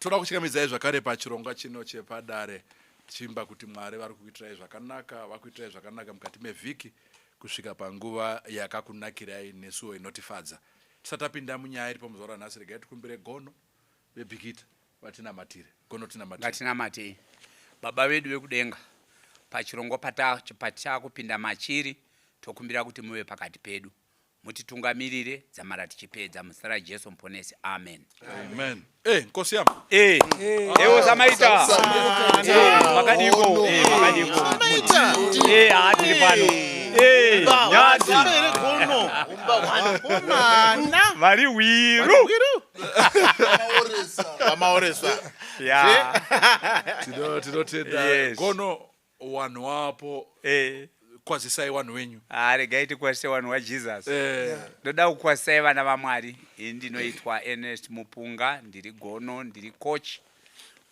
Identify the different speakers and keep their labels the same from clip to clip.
Speaker 1: toda kuchingamidza zvakare pachirongwa chino chepadare chimba kuti Mwari vari kuitirai zvakanaka, vakuitirai zvakanaka mukati mevhiki kusvika panguva yakakunakirai nesuwo inotifadza. Tisatapinda munyaya iri pamuzuva ranhasi, regai tikumbire Gono veBhigita vatinamatire. Gono tinamatire.
Speaker 2: Vatinamatei. Baba vedu vekudenga, pachirongwa patakupinda machiri, tokumbira kuti muve pakati pedu. Mutitungamirire dzamara tichipedza muzita raJesu Muponesi. Amen.
Speaker 1: Amen. Nkosi yam.
Speaker 2: Ewo samaita. Makadiko. Atiri pano. Nyati. Vari wiru.
Speaker 3: Amaoresa.
Speaker 1: Tinotenda. Gono wanhu wapo. Kwazisai wanhu wenyu.
Speaker 2: Regai tikwazise wanhu waJesus. Ndoda kukwazisai vana vaMwari. Ndinoitwa Ernest Mupunga, ndiri Gono, ndiri coach.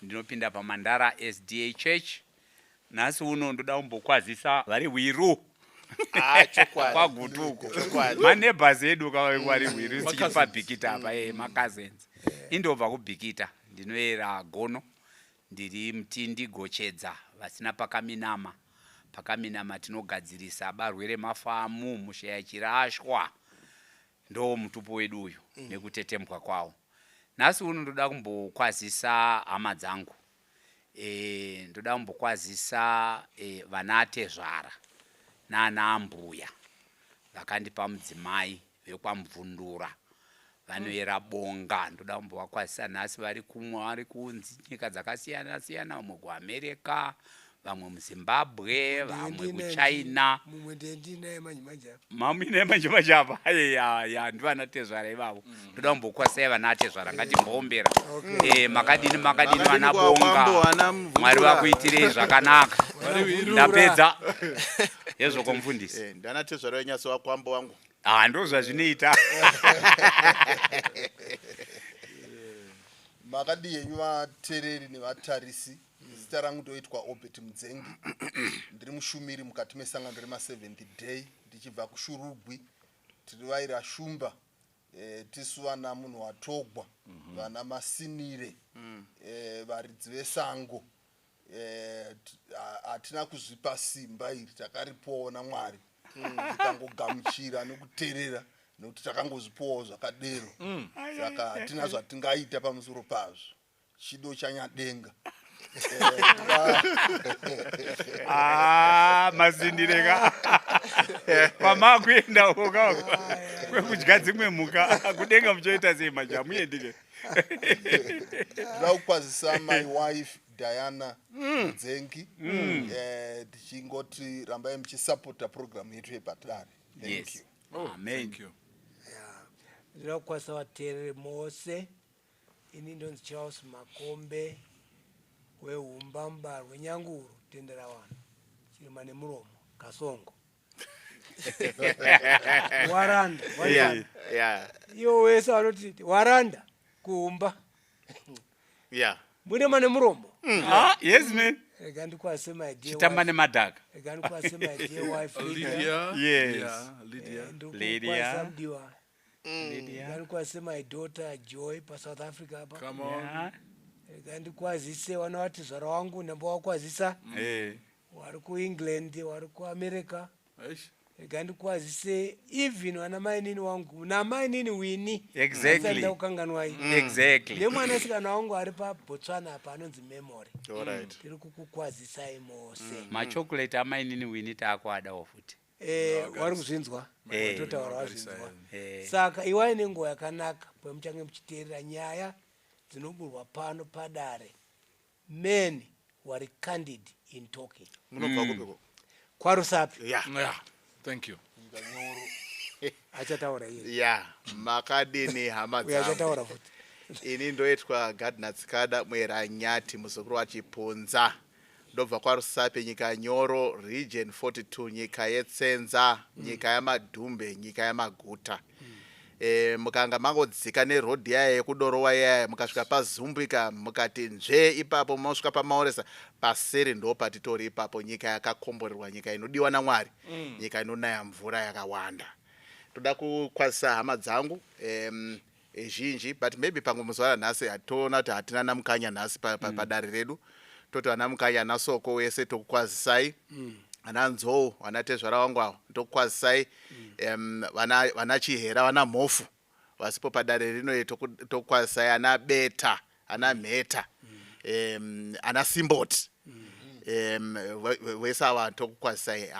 Speaker 2: Ndinopinda paMandara SDA Church. Nhasi uno ndoda kumbokwazisa vari wiru. Kwagutuko. Maneighbors edu vari wiru tichipa Bhigita apa macousins. Indobva kuBhigita. Ndinoera Gono. Ndiri Mtindi Gochedza vasina pakaminama. Pakaminama tinogadzirisa barwere mafamu musheya chirashwa. Ndo mutupo wedu uyu nekutetemwa kwawo. Nhasi uno ndoda kumbokwazisa hama dzangu. Ndoda kumbokwazisa vanatezvara nana ambuya vakandipa mudzimai vekwamubvundura vanoyera bonga. Ndoda kumbovakwazisa nhasi vari kunyika dzakasiyana siyana, vamwe kuAmerica, vamwe muZimbabwe, vamwe kuChina. Mamwe manjimajapa. Ndivanatezvara ivavo. Ndoda kumbokwazisai vanatezvara, ngatimbombera. Makadini vanabonga. Mwari vakuitirei zvakanaka. Ndapedza. Yezvoko mufundisi.
Speaker 3: Ndanatezvara wenyasi wakwambo wangu.
Speaker 2: Ndo zvazvinoita.
Speaker 4: Makadi yenyu vateereri nevatarisi. Zita rangu ndoitwa Obert Mudzengi. Ndiri mushumiri mukati mesangano rema7th Day ndichibva kuShurugwi. Tiri vaira shumba. Tisu vana munhu watogwa. Vana Masinire. Varidzi vesango. Hatina kuzvipa simba iri, takaripowo naMwari. Tikangogamuchira nokuteerera nokuti takangozvipowo zvakadero. Saka hatina zvatingaita pamusoro pazvo. Chido chanyadenga.
Speaker 2: Masindireka. Pamakuenda uko kwekudya dzimwe mhuka kudenga muchoita sei majamu yendike.
Speaker 4: Ndinoda kukwazisa my wife Diana Mudzengi. Tichingoti rambai muchisapota program yetu yepadare. Thank you.
Speaker 2: Amen.
Speaker 5: Ndinoda kukwazisa vateereri mose. Ini ndonzi Charles Makombe weHumba mubarwe Nyanguru tendera vanhu. Chirima nemuromo Kasongo. Waranda. Iyo wese vanoti waranda kuHumba. Mune mane muromo.
Speaker 2: Yes man.
Speaker 5: Rega ndikwazise my dear.
Speaker 2: Chitamba nemadhaka.
Speaker 5: Rega ndikwazise my dear wife
Speaker 1: Lydia.
Speaker 2: Yes.
Speaker 5: Lydia. Rega ndikwazise my daughter Joy paSouth Africa apa.
Speaker 1: Come on.
Speaker 5: Rega ndikwazise vana vatezvara wangu ndambovakwazisa. Wari kuEngland, wari kuAmerica. Rega ndikwazise even vana mainini wangu namainini Winnie.
Speaker 2: Exactly.
Speaker 5: Ndakanganwai.
Speaker 2: Exactly.
Speaker 5: Nemwanasikana wangu ari paBotswana apa anonzi Memory.
Speaker 3: Alright.
Speaker 5: Tiri kukukwazisai mose.
Speaker 2: Machocolate amainini Winnie taakuadawo futi.
Speaker 5: Wari kuzvinzwa. Totaura wazvinzwa. Saka iwai nenguva yakanaka pamuchange muchiteerera nyaya dzinoburwa pano padare. Men were candid in talking.
Speaker 3: Munobva kupiko?
Speaker 5: KwaRusapi.
Speaker 1: Yeah. Thank you.
Speaker 5: Achataura iye.
Speaker 3: Makadini hama dzangu.
Speaker 5: Achataura futi.
Speaker 3: Ini ndoitwa Gardner Tsikada Mweranyati muzukuru waChipunza. Ndobva kwaRusapi nyika Nyoro region 42 nyika yeTsenza nyika yaMadhumbe nyika yaMaguta. Mukanga mangodzika neroad yaya yekudorowa yaya mukasvika paZumbika mukati nzve ipapo mosvika paMaoresa paseri ndo patitori ipapo nyika yakakomborerwa nyika inodiwa naMwari nyika inonaya mvura yakawanda. Toda kukwazisa hama dzangu zhinji, but maybe pangomuzwara nhasi toona kuti hatina namukanya nhasi padare redu, toti vana mukanya ana Soko wese tokukwazisai, vana Nzou, vana Tezvara wangu avo tokukwazisai, vana Chihera, vana Mhofu vasipo padare rino tokukwazisai, ana Beta, ana Mheta, ana Simboti, wese ava tokukwazisai,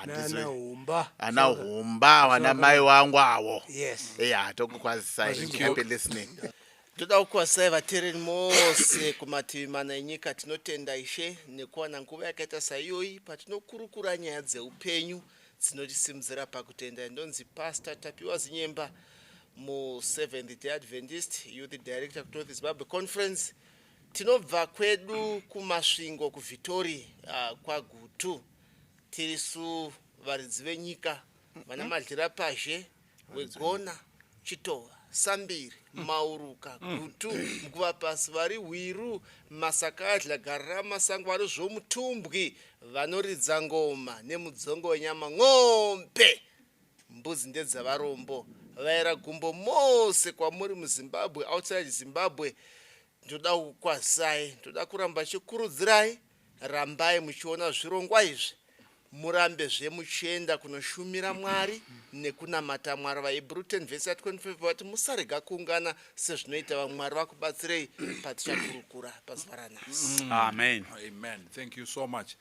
Speaker 3: ana Humba, vana mai wangu avo, tokukwazisai, happy listening.
Speaker 6: Toda kukwazisai vateereri mose kumativi mana enyika. Tinotenda Ishe nekuwana nguva yakaita saiyoyi patinokurukura nyaya dzeupenyu dzinotisimudzira pakutenda. Ndonzi Pastor Tapiwa Zinyemba mu Seventh Day Adventist Youth Director ku North Zimbabwe Conference. Tinobva kwedu kumasvingo kuVitori kwaGutu, tirisu varidzi venyika vana Madhirapazhe, Wegona, Chitova, Sambiri, Mauruka, Gutu, Mguvapasi, vari Hwiru, Masakadhla, Garama, Sangwari, Zvomutumbwi, vanoridza ngoma nemudzongo wenyama, ng'ombe, mbudzi ndedzavarombo, vaira gumbo mose kwamuri muZimbabwe, outside Zimbabwe. Ndoda kukwazisai, ndoda kuramba chikurudzirai, rambai muchiona zvirongwa izvi, murambe zvemuchienda kunoshumira Mwari nekunamata Mwari. vaHebrew 10 verse 25 vati musarega kuungana sezvinoita vamwe Mwari vakubatsirei patichakurukura pazuva ranhasi.
Speaker 2: Amen.
Speaker 1: Amen. Thank you so much.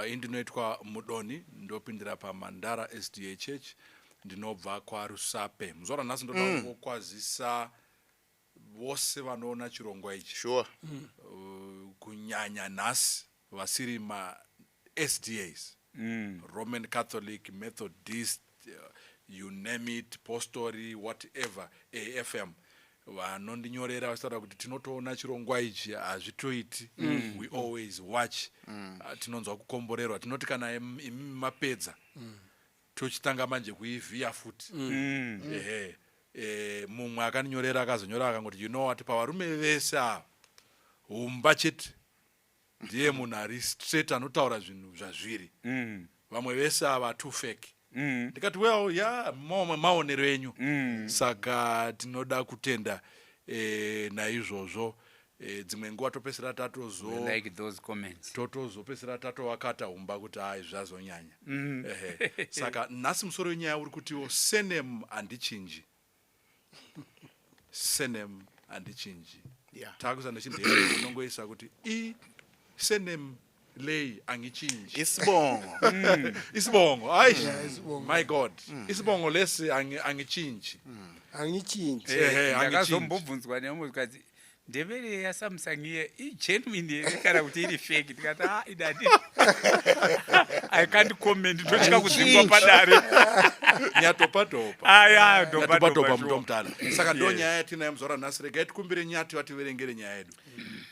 Speaker 1: Indinoitwa Mudoni, ndopindira paMandara SDA Church, ndinobva kwaRusape. Muzora nhasi ndoda kukwazisa vose vanoona chirongwa ichi.
Speaker 3: Sure.
Speaker 1: Kunyanya nhasi vasiri ma SDAs. Roman Catholic, Methodist, you name it, Apostori, whatever, AFM. Vanondinyorera vasitaura kuti tinotoona chirongwa ichi hazvitoiti, we always watch. Tinonzwa kukomborerwa, tinoti kana imi mapedza tochitanga manje kuivhiya futi. Mumwe akaninyorera akazonyora akangoti, you know what, pavarume vese ava Humba chete ndiye munhu ari straight anotaura zvinhu zvazviri, vamwe vese ava too fake. Ndikati well yeah, maonero enyu. Saka tinoda kutenda naizvozvo. Dzimwe nguva topesera
Speaker 2: like those comments.
Speaker 1: totozopesera tatovakata Humba kuti hai zvazonyanya. Saka nhasi musoro wenyaya uri kutiwo senem handichinji. Senem handichinji. Takusa nechindevere tinongoisa kuti senem lei angichinji.
Speaker 3: Isibongo.
Speaker 1: Isibongo. My God. Isibongo lesi angichinji.
Speaker 5: Angichinji.
Speaker 2: Ndakazombobvunzwa neumwe kuti ndevere yaSamsung iye genuine here kana kuti iri fake. Ndikati idadi. I can't comment, ndochika kudzingwa padare.
Speaker 1: Nyatopatopa. Nyatopatopa mutomutana. Saka ndo nyaya yatinayo muzora nhasi, regai tikumbire Nyati vativerengere nyaya yedu.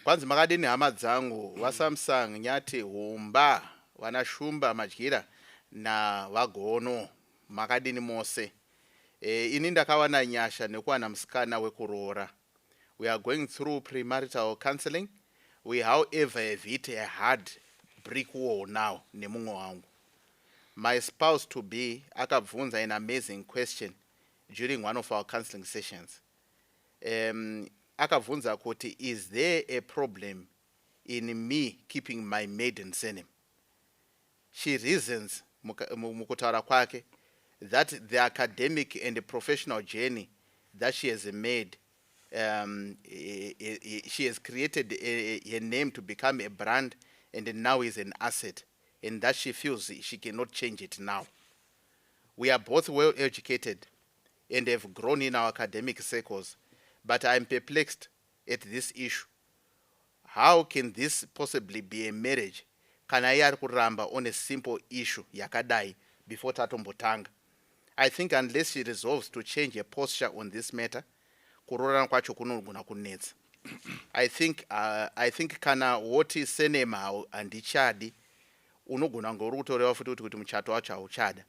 Speaker 3: Kwanzi makadini hama dzangu vaSamsung, Nyati, Humba, vana Shumba Madyira na vaGono makadini mose. Ini ndakawana nyasha nekuwana musikana wekuroora. We are going through premarital counseling. We however have hit a hard brick wall now nemumwe wangu. My spouse to be akabvunza an amazing question during one of our counseling sessions. Akabvunza kuti, is there a problem in me keeping my maiden surname? She reasons mukutaura kwake that the academic and the professional journey that she has made, she has created a name to become a brand, and now is an asset, and that she feels she cannot change it now. We are both well educated and have grown in our academic circles, but I am perplexed at this issue. How can this possibly be a marriage? Kana iye ari kuramba on a simple issue yakadai before tatombotanga? I think unless she resolves to change her posture on this matter, kuroorana kwacho kunogona kunetsa. I think kana woti surname handichadi, unogona ngori kutoreva futi kuti muchato wacho hauchada.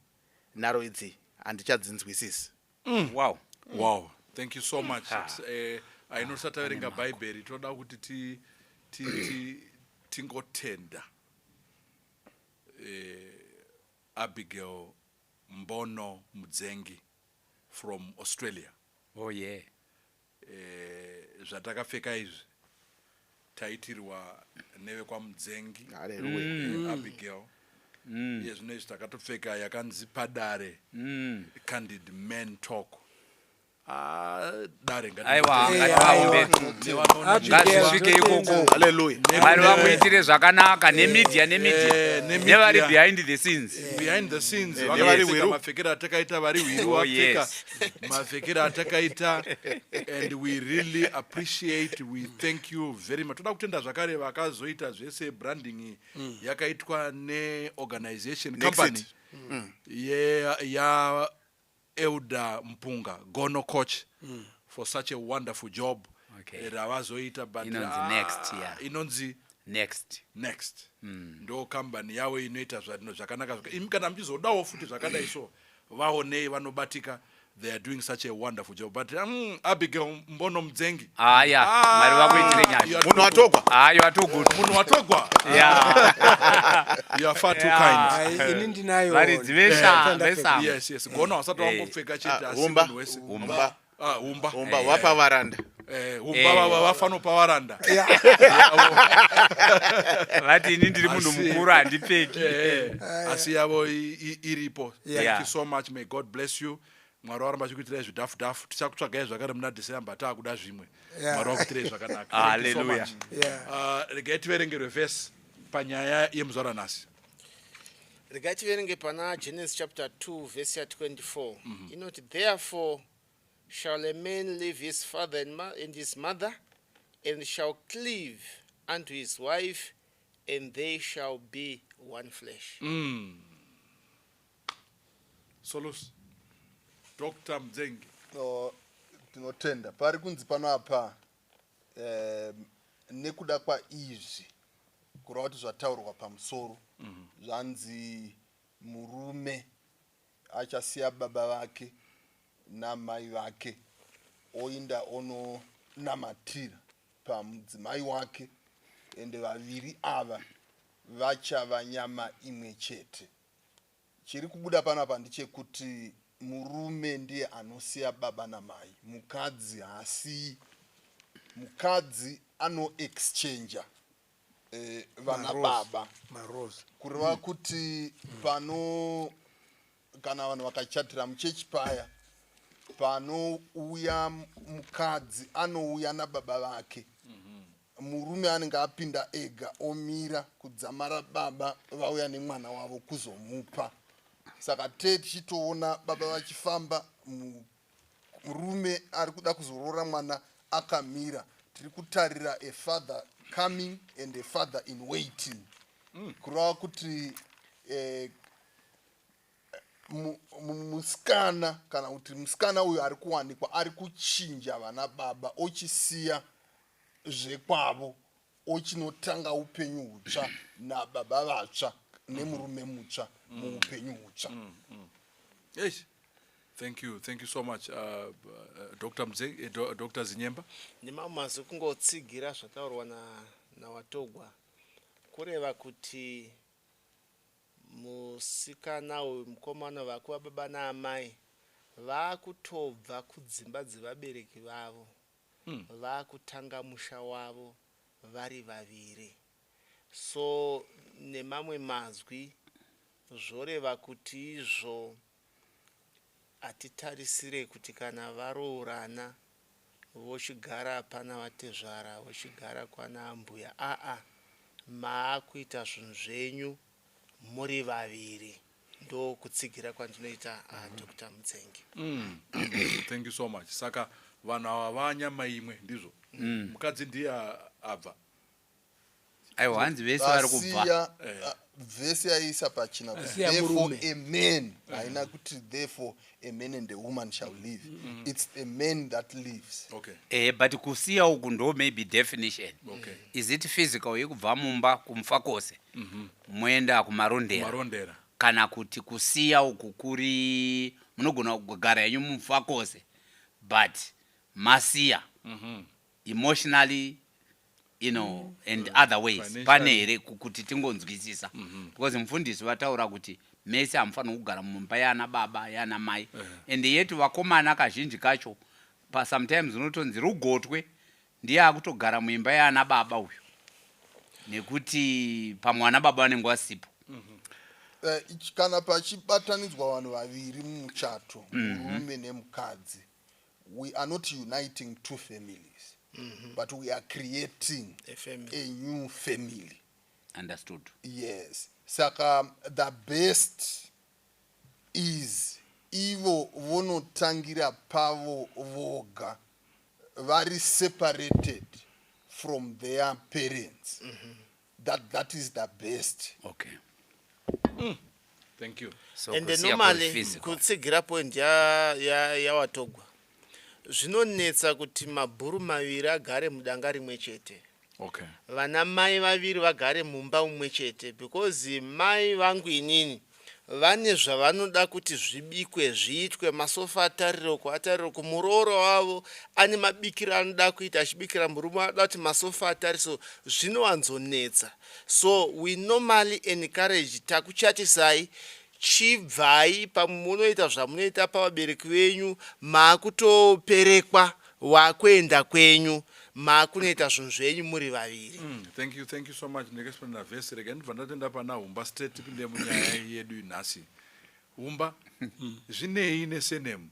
Speaker 3: Naro idzi handichadzinzwisisi.
Speaker 1: Wow. Thank you so much. I know sataverenga Bible toda kuti tingotenda. Abigail Mbono Mudzengi from Australia.
Speaker 2: Oh yeah.
Speaker 1: zvatakapfeka izvi taitirwa nevekwamudzengi Abigail. Iye zvino izvi takatopfeka yakanzi Padare Candid Men Talk. Dare
Speaker 2: ngazvisvike ikoko vanhu vamuitire zvakanaka nemedia nevari behind the scenes
Speaker 1: vakapfeka mapfekero atakaita vari hwiru vapfeka mapfekero atakaita, and we really appreciate, we thank you very much. Toda kutenda zvakare vakazoita zvese branding yakaitwa neorganization company ya Elder Mpunga Gono Coach for such a wonderful job. Ravazoita but inonzi next ndo company yawe inoita zvakanaka kana mchizodawo futi zvakadai so vaonei vanobatika. They are doing such a wonderful job. But Abigail Mbono Mdzengi.
Speaker 2: Mwari vakuitire nyasha.
Speaker 3: Munhu watogwa.
Speaker 2: You are too good.
Speaker 1: Munhu watogwa. You are far too kind.
Speaker 5: Ini ndinayo.
Speaker 2: Vari dzivesa.
Speaker 1: Yes. Gono wasati wangopfeka chete asi
Speaker 3: Umba. Umba wapa varanda.
Speaker 1: Umba vafano pavaranda.
Speaker 2: Vati ini ndiri munhu mukuru handipfeki.
Speaker 1: Asi yavo iripo. Thank you so much. May God bless you. Mwari waramba achikuitirai zvidhafu tichakutsvagai zvakare muna December taakuda zvimwe. Mwari wakuitirai zvakanaka.
Speaker 2: Hallelujah.
Speaker 1: Regai tiverenge vhesi panyaya yemuzora nhasi.
Speaker 6: Regai tiverenge pana Genesis chapter 2 verse 24. Inoti, therefore shall a man leave his father and his mother, and shall cleave unto his wife, and they shall be one flesh.
Speaker 1: Solus. Dr. Mdzengi.
Speaker 4: Tinotenda pari kunzi pano apa nekuda kwaizvi kureva kuti zvataurwa pamusoro zvanzi murume achasiya baba vake namai vake oinda ononamatira pamudzimai wake, ende vaviri ava vachava nyama imwe chete. Chiri kubuda panapa ndechekuti murume ndiye anosiya baba namai, mukadzi haasiyi. Mukadzi ano exchange vana baba kureva kuti pano kana vanhu vakachatira muchechi paya panouya mukadzi anouya nababa vake, murume anenge apinda ega omira kudzamara baba vauya nemwana wavo kuzomupa. Saka tichitoona baba vachifamba, murume ari kuda kuzorora mwana akamira. Tiri kutarira a father coming and a father in waiting. Kureva kuti musikana kana kuti musikana uyu ari kuwanikwa ari kuchinja vana baba, ochisiya zvekwavo, ochinotanga upenyu hutsva nababa vatsva nemurume mutsva muupenyu hutsva.
Speaker 1: Yes. Thank you so much, Dr. Mzee, Dr. Zinyemba.
Speaker 6: Ndimamazi kungotsigira zvataurwa nawatogwa kureva kuti musikana uyu mukomana vakuva baba naamai vaakutobva kudzimba dzevabereki vavo, vaakutanga musha wavo vari vaviri. So nemamwe mazwi zvoreva kuti izvo atitarisire kuti kana varoorana vochigara pana vatezvara vochigara kwana ambuya. Maakuita zvinhu zvenyu muri vaviri. Ndo kutsigira kwandinoita Dr. Mdzengi.
Speaker 1: Thank you so much. Saka vanhu ava vanyama imwe ndizvo. Mukadzi ndiye abva.
Speaker 2: Aiwa hanzi vese vari kubva.
Speaker 4: Vese aisa pachina kuti therefore a man, haina kuti therefore a man and a woman shall live. It's a man that lives.
Speaker 1: Okay.
Speaker 2: But kusiya uku ndo maybe definition.
Speaker 1: Okay.
Speaker 2: Is it physical yekubva mumba kumfa kwose moenda kumarondera kana kuti kusiya uku kuri munogona kugara yenyu mumfa kwose but masiya emotionally, you know, and other ways pane here kuti tingonzwisisa because mufundisi vataura kuti mese hamfanira kugara mumba yana baba yana mai and yet vakomana kazhinji kacho sometimes unotonzi rugotwe ndiye akutogara muimba yana baba uyu nekuti pamwana baba vanenge vasipo.
Speaker 4: Kana pachibatanidzwa vanhu vaviri mumuchato, murume nemukadzi, we are not uniting two families, but we are creating a new family.
Speaker 2: Understood.
Speaker 4: Yes. Saka the best is ivo vonotangira pavo voga, very separated from their parents. That is the best.
Speaker 2: Okay.
Speaker 1: Thank you.
Speaker 2: So
Speaker 6: And
Speaker 2: kusiya
Speaker 6: normally
Speaker 2: physical.
Speaker 6: kutsigira point yawatogwa zvinonetsa kuti mabhuru maviri agare mudanga rimwe chete,
Speaker 1: Okay.
Speaker 6: vana mai vaviri vagare mumba umwe chete, because mai vangu inini vane zvavanoda kuti zvibikwe zviitwe, masofa atarire kumurooro wavo ane mabikiro anoda kuita, achibikira murume anoda kuti masofa atari, so zvinowanzonetsa. So we normally encourage takuchatisai, chibvai pamunoita zvamunoita pavabereki venyu, makutoperekwa wakuenda kwenyu, makunoita zvinhu zvenyu muri vaviri.
Speaker 1: Thank you so much. Ndikasipenda vhesi rega ndibva ndatenda pana Humba State tipinde munyaya yedu nhasi. Humba zvinei nesenemu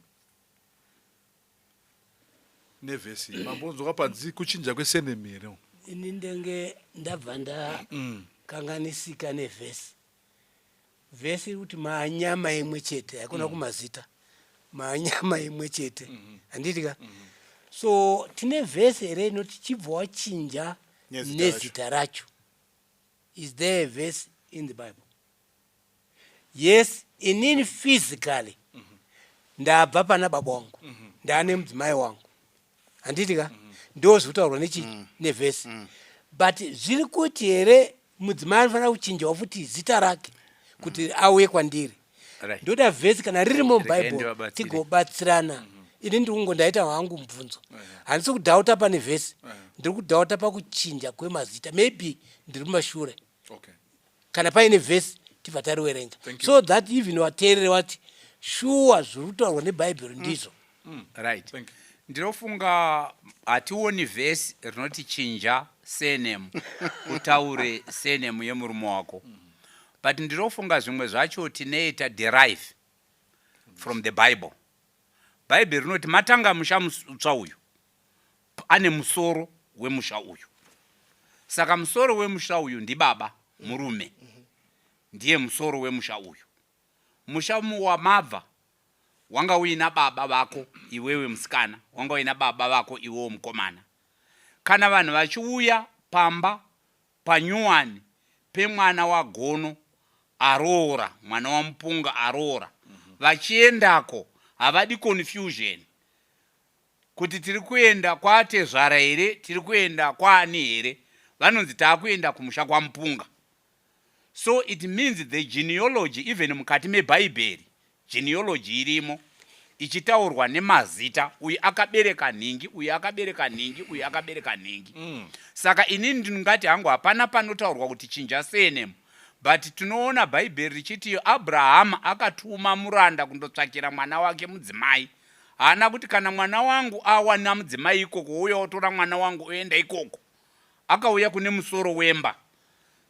Speaker 1: nevhesi mambonzwa padzi kuchinja kwesenemu here?
Speaker 5: Ini ndenge ndabva ndakanganisika nevhesi. Vhesi iri kuti maanyama imwe chete, hakuna kumazita, maanyama imwe chete, handitika? So tine vhesi here inoti chibva wachinja nezita racho. Is there a verse in the Bible? Yes, inini physically ndabva pana baba wangu, ndane mudzimai wangu, handitika? Ndo zvinotaurwa nevhesi. But zviri kuti here mudzimai anofanira kuchinjawo futi zita rake kuti auye kwandiri. Ndoda vhesi kana ririmo muBhayibheri tigobatsirana. Ini ndiri kungondaita hwangu mubvunzo. Handisi kudhauta pane vhesi, ndiri kudhauta pakuchinja kwemazita. Maybe ndiri mumashure.
Speaker 1: Okay.
Speaker 5: Kana paine vhesi tibva tariwerenga. So that even wateerere wati shuwa zviri kutaurwa neBhayibheri ndizvo.
Speaker 2: Right. Ndinofunga hationi vhesi rinoti chinja senemu utaure senemu yemurume wako. But ndinofunga zvimwe zvacho tinoita derive from the Bible. Bible rinoti matanga musha mutsva uyu ane musoro wemusha uyu. Saka musoro wemusha uyu ndi baba murume. Ndiye musoro wemusha uyu. Musha wamabva wanga uina baba vako iwewe musikana, wanga uina baba vako iwewe mukomana. Kana vanhu vachiuya pamba panyuwani pemwana wagono aroora, mwana wamupunga aroora, vachiendako havadi confusion kuti tiri kuenda kwatezvara here, tiri kuenda kwaani here, vanonzi taakuenda kumusha kwamupunga. So it means the genealogy, even mukati meBhayibheri genealogy irimo ichitaurwa nemazita, uyu akabereka nhingi, uyu akabereka nhingi, uyu akabereka nhingi. Saka inini ndingati hangu hapana panotaurwa kuti chinja senemu. But tunoona Bhayibheri richiti Abrahama akatuma muranda kundotsvakira mwana wake mudzimai. Haana kuti kana mwana wangu awana mudzimai ikoko, uya otora mwana wangu oenda ikoko. Akauya kune musoro wemba.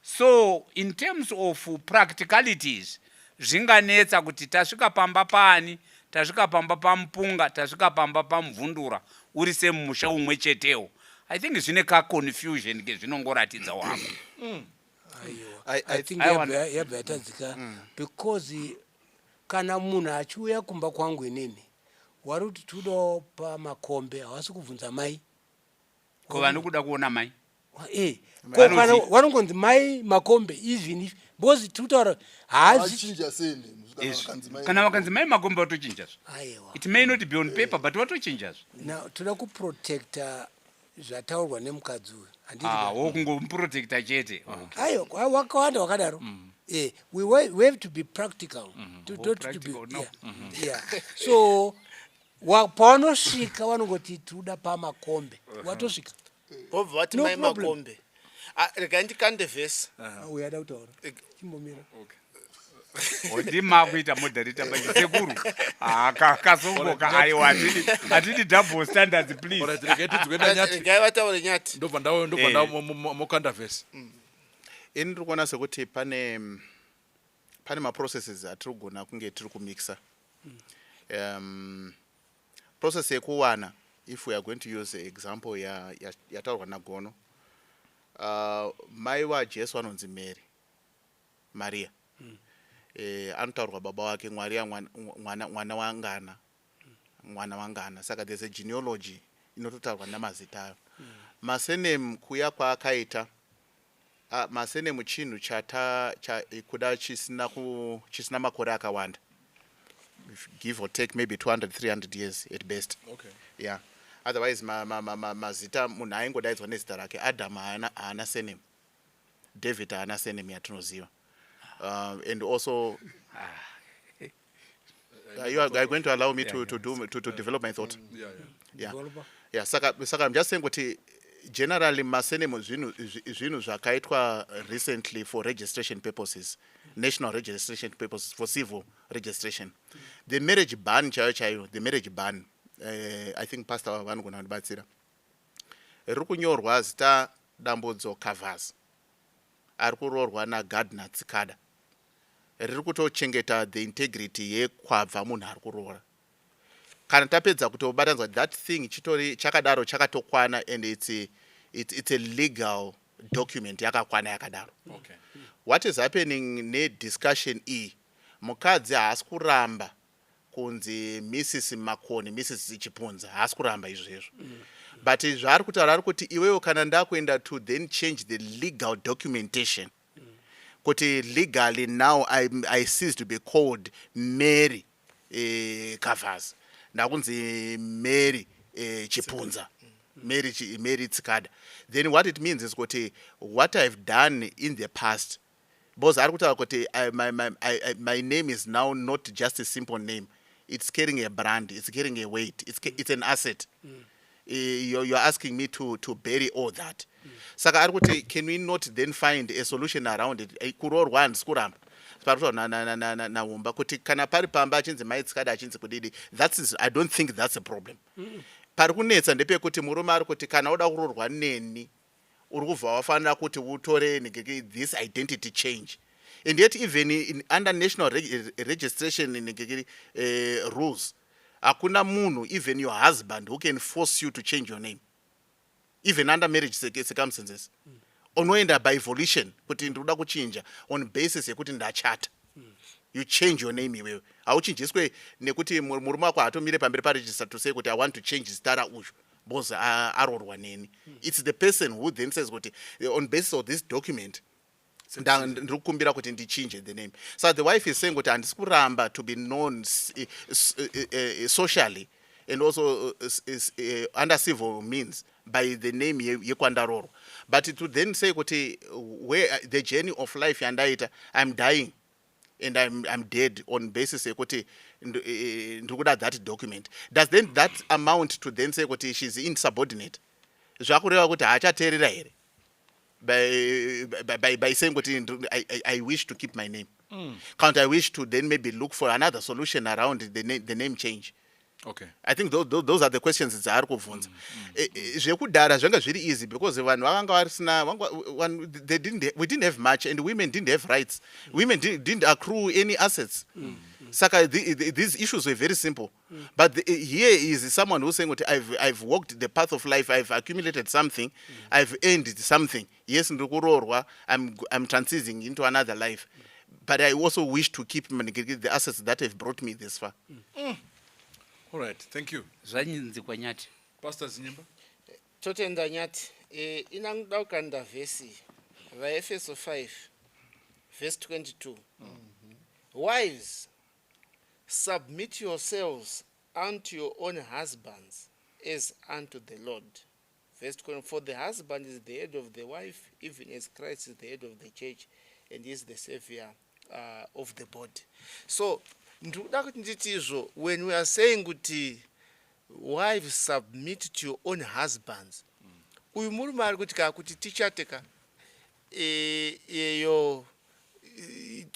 Speaker 2: So in terms of practicalities, zvinganetsa kuti tasvika pamba pani, tasvika pamba pamupunga, tasvika pamba pamuvhundura, uri semusha umwe chetewo. I think zvine ka confusion kezvinongoratidza wako.
Speaker 5: I think yabva yatadzika because kana munhu achiuya kumba kwangu inini wari kuti toda pamakombe hawasi kubvunza mai
Speaker 2: ko vanokuda kuona mai
Speaker 5: kana vanongonzi mai makombe even if because tutaura
Speaker 4: achinja senemu
Speaker 2: kana vakanzi mai makombe watochinjazvo. It may not be on paper but watochinjazvo.
Speaker 5: Now toda kuprotecta zvataurwa nemukadzi uyu.
Speaker 2: Wokungomuprotecta chete.
Speaker 5: Ayo wakawanda wakadaro. We have to be practical. To be, yeah. So pawanosvika vanongoti toda pamakombe watosvika
Speaker 6: obva vati mai makombe. Rega ndikande vhesi
Speaker 5: uyada kutaura chimbomira.
Speaker 2: Ndima kuita moderator pachisekuru. Kasongoka aiwa atidi double standards please.
Speaker 1: Alright, regeti tukwenda Nyati.
Speaker 6: Ngaivataure Nyati.
Speaker 1: Ndobva ndau mokanda vhesi.
Speaker 3: Ini ndiri kuona sekuti pane maprocesses atiri kugona kunge tiri kumixa. Process yekuwana, if we are going to use the example yataurwa naGono, mai waJesu anonzi Mary, Maria. Anotaurwa baba wake Maria mwana wangana. Saka there's a genealogy inototaurwa namazita ayo. Masenemu kuya kwaakaita, masenemu chinhu kuda chisina makore akawanda. Give or take maybe 200-300 years at best.
Speaker 1: Okay.
Speaker 3: Yeah. Otherwise mazita munhu aingodaidzwa nezita rake. Adam haana senemu. David haana senemu yatinoziva. And also you are going to allow me to develop my thought. Yeah. Saka I'm just saying kuti generally masenemu zvinhu zvakaitwa recently for registration purposes, national registration purposes, for civil registration. The marriage ban chaiyo, the marriage ban, I think pastor vanogona kundibatsira. Riri kunyorwa zita dambudzo covers. Ari kuroorwa naGardner Tsikada. Riri kutochengeta the integrity yekwabva munhu ari kuroora. Kana tapedza kutobatanzwa that thing chitori chakadaro chakatokwana and it's a legal document yakakwana yakadaro.
Speaker 1: Okay.
Speaker 3: What is happening nediscussion iyi, mukadzi haasi kuramba kunzi Mrs. Makoni, Mrs. Chipunza, haasi kuramba izvezvo. But zvaari kutaura ari kuti iwewe kana ndakuenda to then change the legal documentation, kuti legally now I cease to be called Mary Covers, ndakunzi Mary Chipunza, Mary Tsikada. Then what it means is kuti what I've done in the past, because my name is now not just a simple name. It's carrying a brand. It's carrying a weight. It's an asset. You're asking me to bury all that. Saka can we not then find a solution around it? Kurorwa and skuramba. I don't think that's a problem. Parikunetsa ndepekuti murume ari kuti kana uda kurorwa neni uri kubva wafanira kuti utore this identity change. And yet even under national registration rules, hakuna munhu, even your husband, who can force you to change your name. Even under marriage circumstances. Unoenda by volition kuti ndoda kuchinja on basis yekuti ndachata. You change your name iwewe. Hauchinjiswe nekuti murume wako hatomire pamberi paregister to say kuti I want to change zita uyu because arorwa neni. It's the person who then says kuti on basis of this document ndiri kukumbira kuti ndichinje the name. So the wife is saying kuti handisi kuramba to be known socially and also under civil means by the name yekwandarorwa. But to then say kuti where the journey of life yandaita, I'm dying and I'm dead on basis yekuti ndikuda that document. Does then that amount to then say kuti she's insubordinate? Zvakureva kuti hachateerera here by saying kuti I wish to keep my name. Can't I wish to then maybe look for another solution around the name change?
Speaker 1: Okay.
Speaker 3: I think those are the questions dzari kubvunza. Zvekudhara zvanga zviri easy because vanhu vakanga varisina, we didn't have much and women didn't have rights. Women didn't accrue any assets. Saka these issues were very simple. But here is someone who's saying, I've walked the path of life, I've accumulated something, I've earned something. Yes, I'm transitioning into another life. But I also wish to keep the assets that have brought me this far.
Speaker 1: All right, thank you.
Speaker 2: Zvanzi kwa Nyati.
Speaker 1: Pastor Zinyimba.
Speaker 6: Totenda Nyati. Inanguda ukanda vesi. Vaefeso 5, verse 22. Wives, submit yourselves unto your own husbands as unto the Lord. Verse 20, for the husband is the head of the wife, even as Christ is the head of the church and is the savior of the body. So, when we are saying kuti wives submit to your own husbands, uyu murume ari kuti tichateka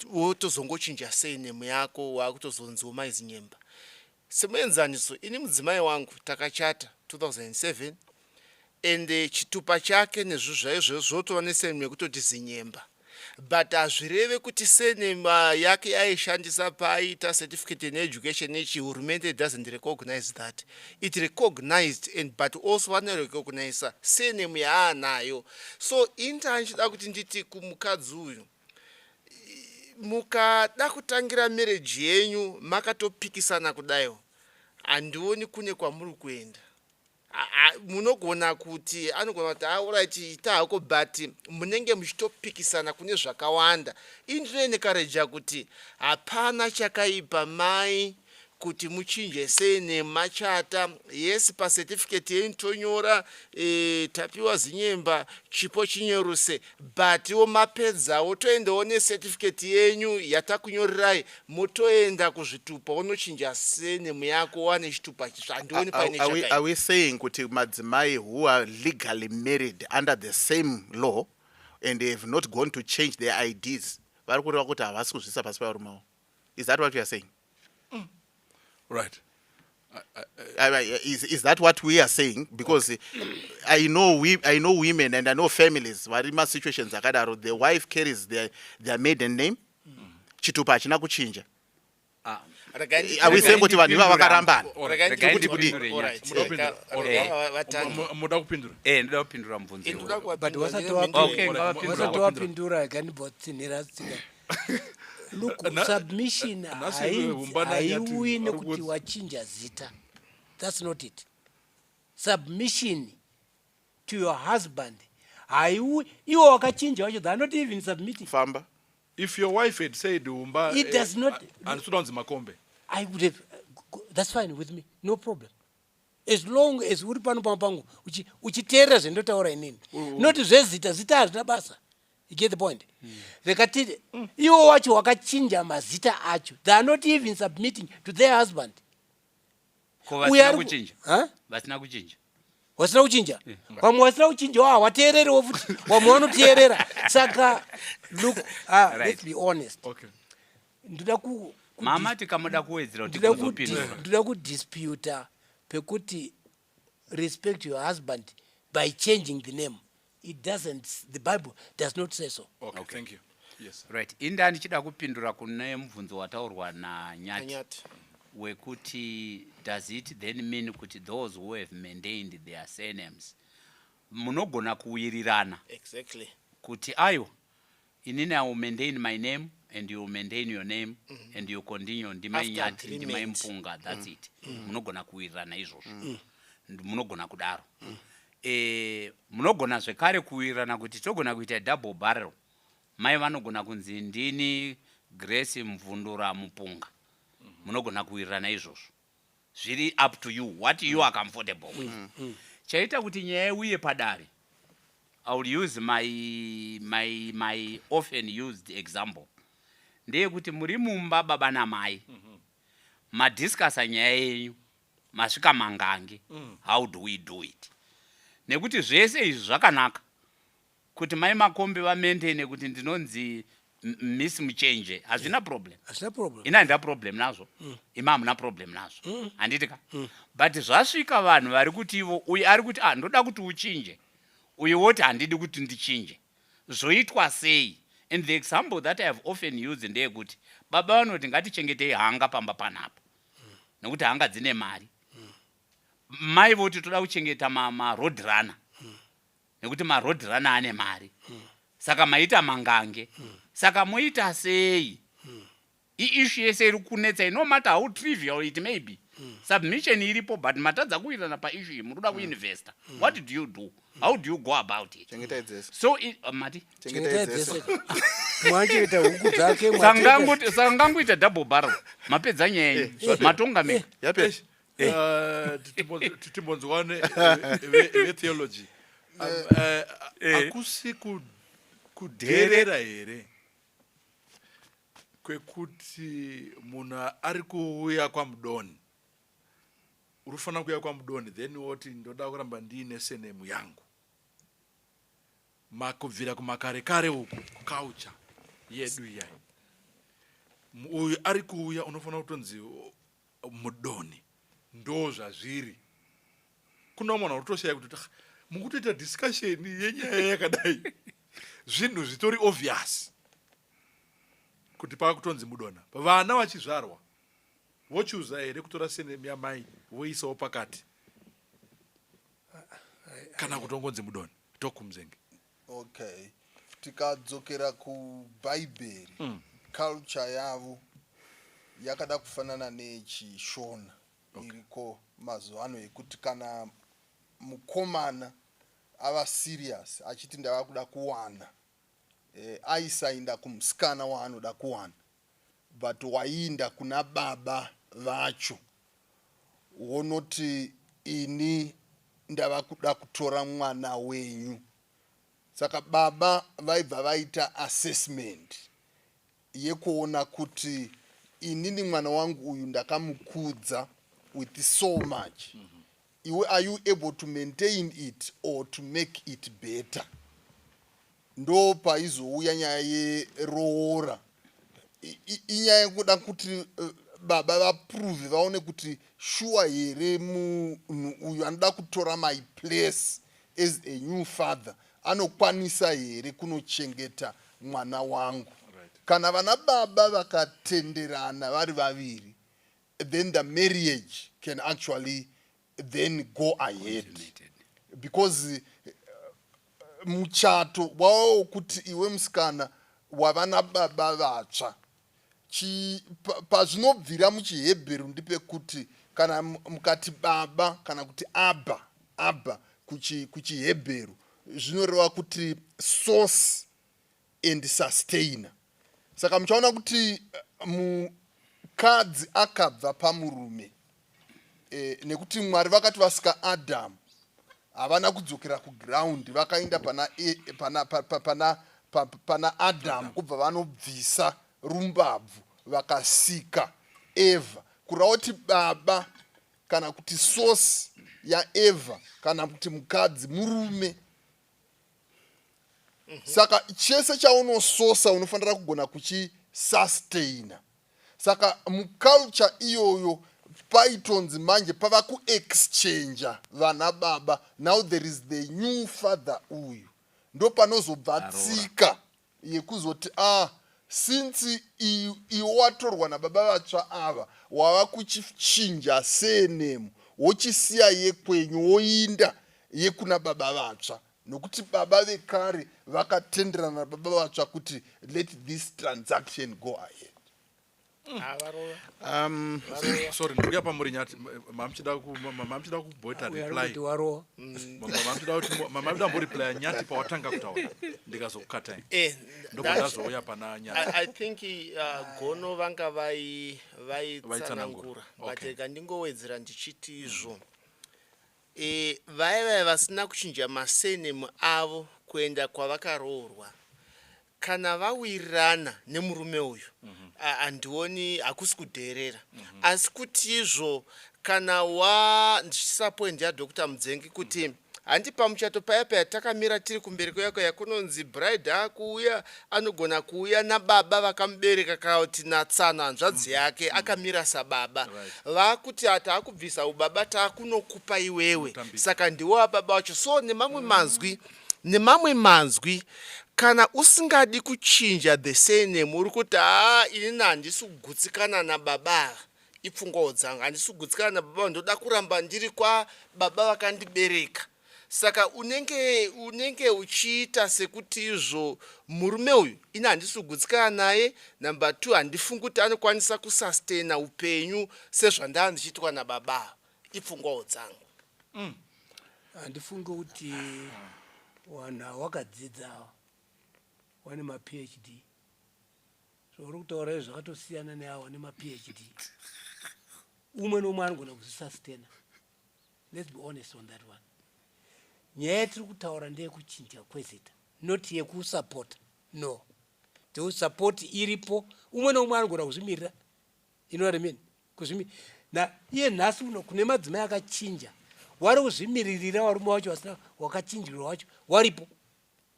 Speaker 6: wotozongochinja surname yako wakutozonziwo maizinyemba. Semuenzaniso, ini mudzimai wangu takachata 2007 ende chitupa chake nezvizvaizvo zvotova nesurname yekutoti zinyemba. But azvireve kuti surname yake yaishandisa paaita certificate in education hurumende doesn't recognize that. It recognized and but also vanorecognize surname yaanayo. So inta nchida kuti nditi kumukadzi uyu mukada kutangira marriage yenyu makatopikisana kudaiwo, handioni kune kwamuri kuenda. Munogona kuti anogona kuti alright ita hako but munenge muchitopikisana kune zvakawanda. Indinoenekareja kuti hapana chakaipa mai kuti muchinje surname machata. Yes, pa certificate yenyu tonyora tapiwa zinyemba chipo chinyoruse, but wo mapedzawo toendawo ne certificate yenyu yatakunyorerai motoenda kuzvitupa unochinja surname yako wane chitupa chishandioni paine chakaipa.
Speaker 3: Are we saying kuti madzimai who are legally married under the same law and they have not gone to change their IDs vari kureva kuti havasi kuzvisa pasi pavarume wavo? Is that what you are saying?
Speaker 1: Right.
Speaker 3: Is that what we are saying? Because I know women and I know families vari masituations akadaro, the wife carries their maiden name, chitupa hachina kuchinja. Are we saying kuti vanhu ivava vakarambana?
Speaker 1: Muda kupindura?
Speaker 2: Ndoda kupindura mubvunzo.
Speaker 5: But wasati wapindura kanibotsinira tsika. Look, submission haiui nekuti wachinja zita. That's not it. Submission to your husband haiui iwo wakachinja wacho, they are not even submitting.
Speaker 3: Famba.
Speaker 1: If your wife had said umba,
Speaker 5: It does not.
Speaker 1: And Sudan's makombe,
Speaker 5: I would have. That's fine with me, no problem. As long as uri pano papangu uchiteera zvendotaura inini, not zvezita zita hazvina basa. You get the point? Vekati iwo wacho wakachinja mazita acho, they are not even submitting to their husband.
Speaker 2: Vasina kuchinja. Vasina kuchinja.
Speaker 5: Wasina kuchinja. Vamwe wasina kuchinja wateererewo futi, vamwe vanoteerera. Saka look, let's be honest.
Speaker 1: okay.
Speaker 5: Ndoda ku
Speaker 2: Mama tikamuda kuwedzera kuti kuzopindura.
Speaker 5: Ndoda kudisputa pekuti respect your husband by changing the name. It doesn't, the Bible does not say so.
Speaker 1: Okay, thank you. Yes.
Speaker 2: Right. Inda ndichida kupindura kune mubvunzo wataurwa naNyati wekuti does it then mean kuti those who have maintained their surnames munogona kuwirirana?
Speaker 6: Exactly.
Speaker 2: Kuti ayo inini I will maintain my name and you maintain your name and you continue ndimai Nyati ndimai Mpunga, that's it. Munogona kuwirirana izvozvo. Munogona kudaro. Munogona zvekare kuwirirana kuti togona kuita double barrel. Mai vanogona kunzi ndini Grace Mvundura Mupunga. Munogona kuwirirana izvozvo. Zviri up to you, what you are comfortable with. Chaita kuti nyaya uye padare. I will use my often used example. Ndeye kuti muri mumba baba namai. Madiscussa nyaya yenyu. Masvika mangange. How do we do it? Nekuti zvese izvi zvakanaka kuti mai Makombe vamaintaine kuti ndinonzi Miss Muchenje, hazvina problem.
Speaker 5: Hazvina problem.
Speaker 2: Ina ndina problem nazvo. Ima hamuna problem nazvo. Handitika. But zvasvika vanhu vari kuti ivo uyu ari kuti ndoda kuti uchinje. Uyu woti handidi kuti ndichinje. Zvoitwa sei? And the example that I have often used ndeyekuti baba vanoti ngatichengetei hanga pamba panapa. Nekuti hanga dzine mari. Mai voti toda kuchengeta road runner. Nekuti road runner ane mari. Saka maita mangange. Saka moita sei? Issue yese iri kunetsa, no matter how trivial it may be. Submission iripo, but matadza kuwirirana pa issue muruda kuinvesta. What do you do? How do you go about it? So Mati
Speaker 5: Mwachiita huku dzake
Speaker 2: sangangoita double barrel. Mapedza nyaya matonga me.
Speaker 3: Yapesha.
Speaker 1: Titimbonzwane theology. Akusi kudherera here kwekuti munhu ari kuuya kwamudoni, urufana kuuya kwamudoni, then woti ndoda kuramba ndiine surname yangu, makubvira kumakare kare uku culture yedu iyai uyu ari kuuya unofanira kutonzi mudoni ndo zvazviri. Kuna mwana utoshaya kuti mukutoita discussion yenyaya yakadai zvinhu zvitori obvious kuti pakakutonzi mudona vana vachizvarwa vochuza here kutora senemu yamai voisawo pakati kana kutongonzi mudona tokumzenge.
Speaker 4: Okay, tikadzokera kubhaibheri culture yavo yakada kufanana nechishona iriko mazuva ano ekuti kana mukomana ava serious achiti ndava kuda kuwana aisainda kumusikana waanoda kuwana but wainda kuna baba vacho wonoti ini ndava kuda kutora mwana wenyu. Saka baba vaibva vaita assessment yekuona kuti inini mwana wangu uyu ndakamukudza with so much. Are you able to maintain it or to make it better? Ndo paizouya nyaya yeroora. Inyaya yekuda kuti baba vaprove vaone kuti sure here munhu uyu anoda kutora my place as a new father anokwanisa here kunochengeta mwana wangu. Kana vana baba vakatenderana vari vaviri, then the marriage can actually then go ahead. Because muchato wao kuti iwe musikana wavana baba vatsva pazvinobvira muchihebheru ndipekuti kana mukati baba kana kuti abba kuchihebheru zvinoreva kuti source and sustainer. Saka muchaona kuti mukadzi akabva pamurume nekuti Mwari vakati vasika Adam havana kudzokera kuground, vakaenda pana Adam kubva vanobvisa rumbabvu vakasika Eva. Kureva kuti baba kana kuti source yaEva kana kuti mukadzi murume. Saka chese chaunososa unofanira kugona kuchisustaina. Saka muculture iyoyo paitonzi manje pava kuexchange vana baba. Now there is the new father uyu. Ndo panozobva tsika yekuzoti since iwe watorwa nababa vatsva ava wava kuchichinja senemu wochisiya yekwenyu woinda yekuna baba vatsva. Nokuti baba vekare vakatenderana nababa vatsva kuti let this transaction go ahead.
Speaker 1: Sorry, ndikuya pamuri nyati mamchida kubhoita reply. Mamchida reply nyati pawatanga kutaura ndikazokukatai. Ndokandazouya pana nyati.
Speaker 6: I think gono vanga vaitsanangura. But kandingowedzera ndichiti izvo. Vaiva vasina kuchinja masenemu avo kuenda kwavakaroorwa. Kana vawirirana nemurume uyu andioni hakusi kudherera. Asi kuti izvo kana ndichisapoindi yaDr. Mudzengi kuti handi pamuchato paya takamira tiri kumberi kweyako yakunonzi bride akuuya anogona kuuya nababa vakamubereka kauti natsana hanzvadzi yake akamira sababa. Vakuti hatakubvisa ubaba takunokupa iwewe. Saka ndiwo baba vacho. So nemamwe manzwi kana usingadi kuchinja the surname uri kuti ini handisi kugutsikana nababa ipfungwa dzangu handisi kugutsikana nababa ndoda kuramba ndiri kwa baba vakandibereka. Saka unenge uchiita sekuti izvo murume uyu ini handisi kugutsikana naye. Number 2 handifungi kuti anokwanisa kusustaina upenyu sezvandanga ndichiitwa nababa ipfungwa dzangu.
Speaker 5: Handifungi kuti vanhu vakadzidza vane ma-PhD. So uri kutaura zvakatosiyana neavo vane ma-PhD. Umwe nomwe anogona kuzvisustain. Let's be honest on that one. Nyaya yatiri kutaura ndeyekuchinja kwezita, not yekusapota. No. Teusapoti iripo, umwe nomwe anogona kuzvimirira. You know what I mean? Na iye nhasi uno kune madzimai akachinja. Wari kuzvimiririra varume vacho vasina wakachinjirwa wacho waripo.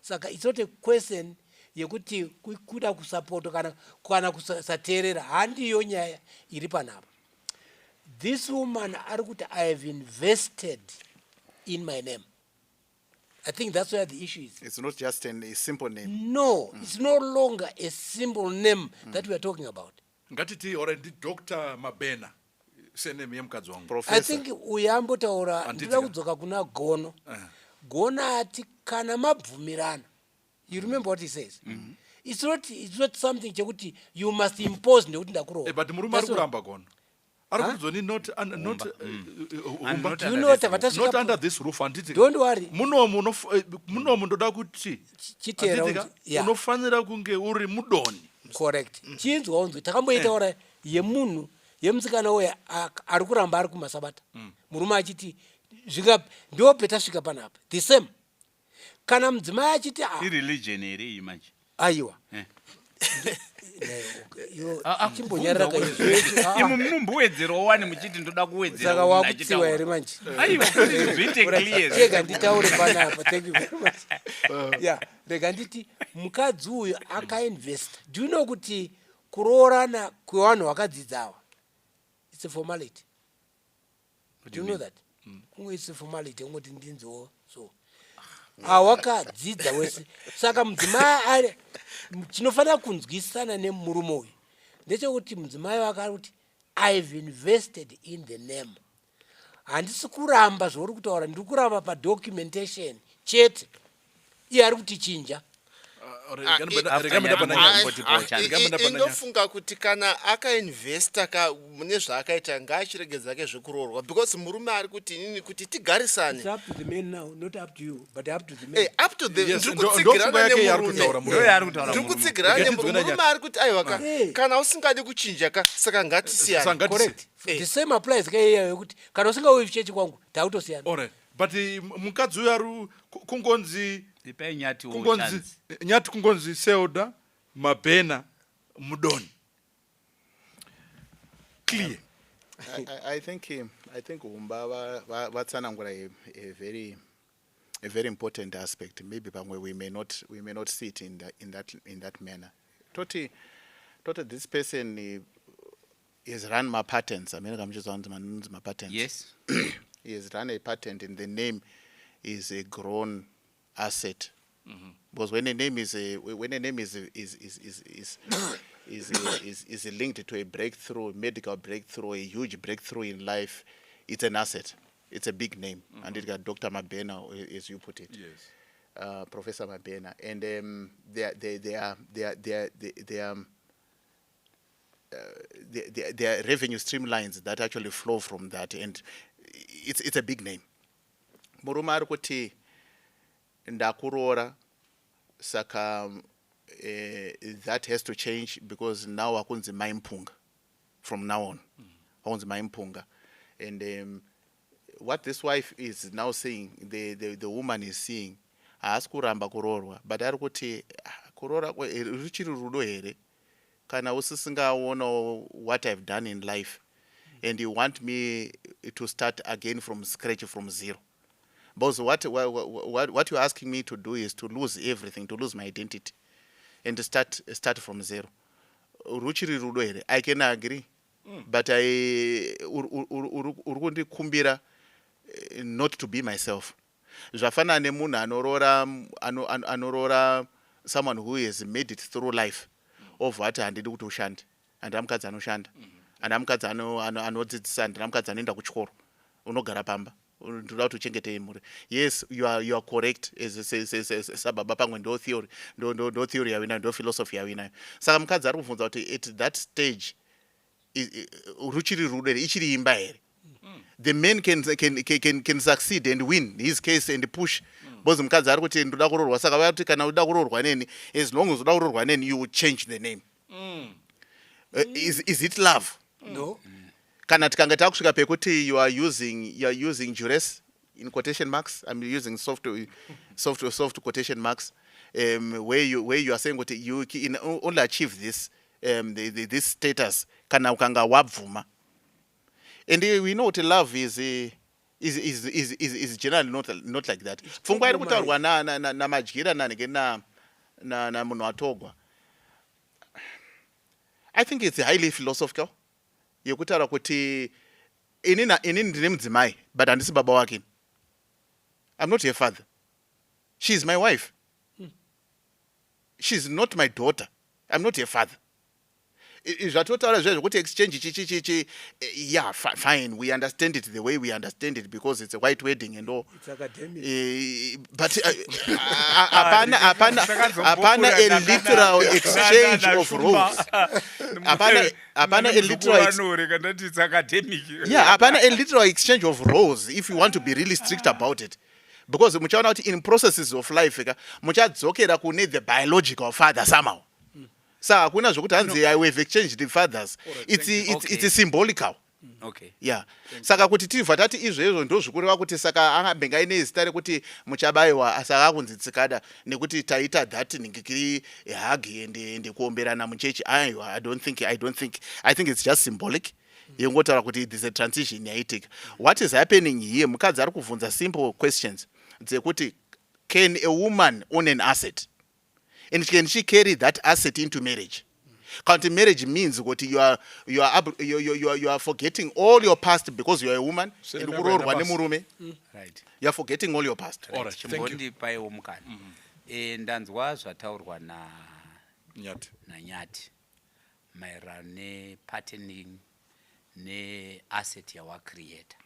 Speaker 5: Saka it's not a question yekuti kuda kusapoto kana kusateerera handiyo nyaya iri panapa. This woman ari kuti I have invested in my name. I think that's where the issue is.
Speaker 3: It's not just a simple name.
Speaker 5: No, it's no longer a simple name that we are talking about.
Speaker 1: Ngatiti already Dr. Mabena seneme yemukadzi wangu.
Speaker 5: I
Speaker 3: Professor.
Speaker 5: think uyambotaura ndira kudzoka kuna Gono. Gono ati kana mabvumirana. You remember what he says? It's not something chekuti you must impose nekuti ndakurova.
Speaker 1: But murume ari kuramba Gono. Ari kuzoni not
Speaker 5: You know what
Speaker 1: not under this roof anditi.
Speaker 5: Don't worry.
Speaker 1: Munomu ndoda kuti
Speaker 5: Chitera
Speaker 1: unofanira kunge uri mudoni.
Speaker 5: Correct. Chinzwa unzwe takamboitaura yemunhu yemusikana uya ari kuramba ari kumasabata. Murume achiti ndo petasvika panapa. The same. Kana mudzimai achiti
Speaker 2: ireligion ere iyi manje.
Speaker 5: Aiwa. Chimbonyarira kaizvechi.
Speaker 2: Imo munomboedzerawo wani muchiti ndoda kuwedzera.
Speaker 5: Saka wakutsiwa here manje.
Speaker 2: Aiwa, zvite clear.
Speaker 5: Rega nditaure panapa. Thank you very much. Yeah, rega nditi mukadzi uyu akainvest. Do you know kuti kuroorana kwevanhu vakadzidzawa? It's a formality. Do you know that? It's a formality. Ungoti ndinzowo so. Awakadzidza wese. Saka mudzimai chinofanira kunzwisana nemurume uyu ndechekuti mudzimai wakati I've invested in the name. Handisi kuramba zvauri kutaura, ndiri kuramba padocumentation chete. Iye ari kuti chinja.
Speaker 6: Inofunga kuti kana akainvesta mune zvaakaita ngaachirege zvake zvekuroorwa because murume ari kuti inini kuti tigarisane.
Speaker 5: It's up to the men now, not up to you, but up to the men.
Speaker 6: Up to the
Speaker 1: Yes,
Speaker 6: ndikutsigirana
Speaker 1: ndofunga
Speaker 6: ndikutsigirana murume ari kuti aiwa kana usingadi kuchinja saka ngatisiyane.
Speaker 5: Correct. The same applies kaiyeyo yekuti kana usingauyi chechi kwangu tautosiyana.
Speaker 1: Alright. But mukadzi uyu ari kungonzi nyati kungonzi Seoda Mabena mudoni. Clear.
Speaker 3: I think Umba vatsanangura a very important aspect. Maybe we may not see it in that manner. Toti this person is run my patents. I mean, I'm just on my patents.
Speaker 2: Yes.
Speaker 3: He has run a patent, and the name is a grown asset. Because when a name is linked to a breakthrough, medical breakthrough, a huge breakthrough in life, it's an asset. It's a big name, and it got Dr. Mabena, as you put it.
Speaker 1: Yes.
Speaker 3: Professor Mabena, and there are revenue streamlines that actually flow from that, and it's a big name. Murume ari kuti ndakuroora saka that has to change because now akunzi maimpunga from now on. Akunzi maimpunga, and what this wife is now saying, the woman is saying, haasi kuramba kuroorwa, but ari kuti kuroora ruchiri rudo here kana usisingaona what I've done in life and you want me to start again from scratch, from zero. Because what you're asking me to do is to lose everything, to lose my identity and to start from zero. Ruchiri rudo here, I can agree, but urukundi kumbira not to be myself. Zvafana nemunhu anorora someone who has made it through life of what handidi kuti ushande, and amukadzi anoshanda, and amukadzi anodzidzisa, and amukadzi anoenda kuchikoro, unogara pamba, ndoda kuti uchengete mhuri. Yes, you are correct, as sababa pamwe ndo theory yawinayo, ndo philosophy yawinayo. Saka mukadzi ari kubvunza kuti at that stage ruchiri rudo here, ichiri imba here. The man can succeed and win his case and push. Because mukadzi ari kuti ndoda kuroorwa, saka vaya kuti kana uda kuroorwa neni, as long as uda kuroorwa neni, you will change the name. Is it love?
Speaker 5: No.
Speaker 3: Kana tikanga takusvika pekuti you are using duress in quotation marks. I'm using soft quotation marks, where you are saying what you can only achieve this this status kana ukanga wabvuma. And we know what love is generally not like that. Pfungwa iri kutaurwa namadyira nanenge na munhu atogwa. I think it's highly philosophical. Yekutaura kuti inini ndine mudzimai but handisi baba wake. I'm not her father. She is my wife. She's not my daughter. I'm not her father. Zvatotaura zvezvo kuti exchange chichi yeah, fine, we understand it the way we understand it because it's a white wedding and all.
Speaker 5: It's academic.
Speaker 3: But apana a literal exchange of roles. Apana a literal exchange of roles if you want to be really strict about it. Because muchaona kuti in processes of life muchadzokera kune the biological father somehow. Saka kuna zvokuti hanzi we've exchanged the fathers. It's symbolical.
Speaker 2: Okay.
Speaker 3: Yeah. Saka kuti tibva tati izvezvo ndozvikureva kuti saka angabenga ine zita rekuti muchabayiwa saka akunzi Tsikada nekuti taita that ningikiri hagi ende kuomberana muchechi. I don't think I think it's just symbolic. Yengotaura kuti there's a transition yaitika. What is happening here? Mukadzi ari kuvunza simple questions. Dzekuti can a woman own an asset? And can she carry that asset into marriage? County marriage means what you are forgetting all your past because you are a woman.
Speaker 2: Right.
Speaker 3: You are forgetting all your past.
Speaker 1: All right. Thank you.
Speaker 2: Ndanzwa zvataurwa na
Speaker 1: Nyati.
Speaker 2: maererano nepatterning ne-asset yawacreator.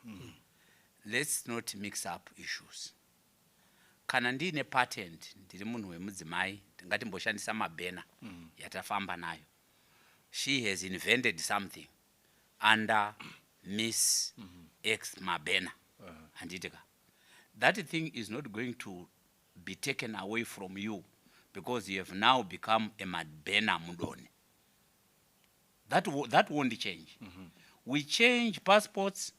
Speaker 2: Let's not mix up issues. Kana ndine patent ndiri munhu wemudzimai ngatimboshandisa mabhena yatafamba nayo. She has invented something under Miss X Mabena. Anditika. That thing is not going to be taken away from you because you have now become a Mabena Mudoni. That won't change. We change passports,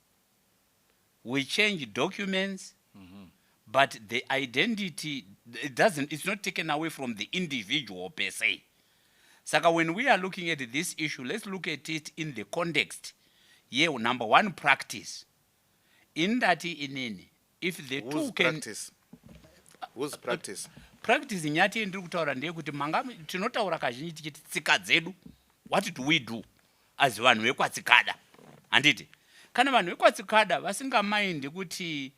Speaker 2: we change documents, but the identity, it's not taken away from the individual per se. Saka, when we are looking at this issue, let's look at it in the context. Yeah, number one, practice. In that, if the two can...
Speaker 3: Practice? Who's practice?
Speaker 2: Practice nyati ndiri kutaura ndeyekuti manga tinotaura kazhinji tichiti tsika dzedu. What do we do as vanhu vekwaTsikada? Handiti? Kana vanhu vekwaTsikada vasingamaindi kuti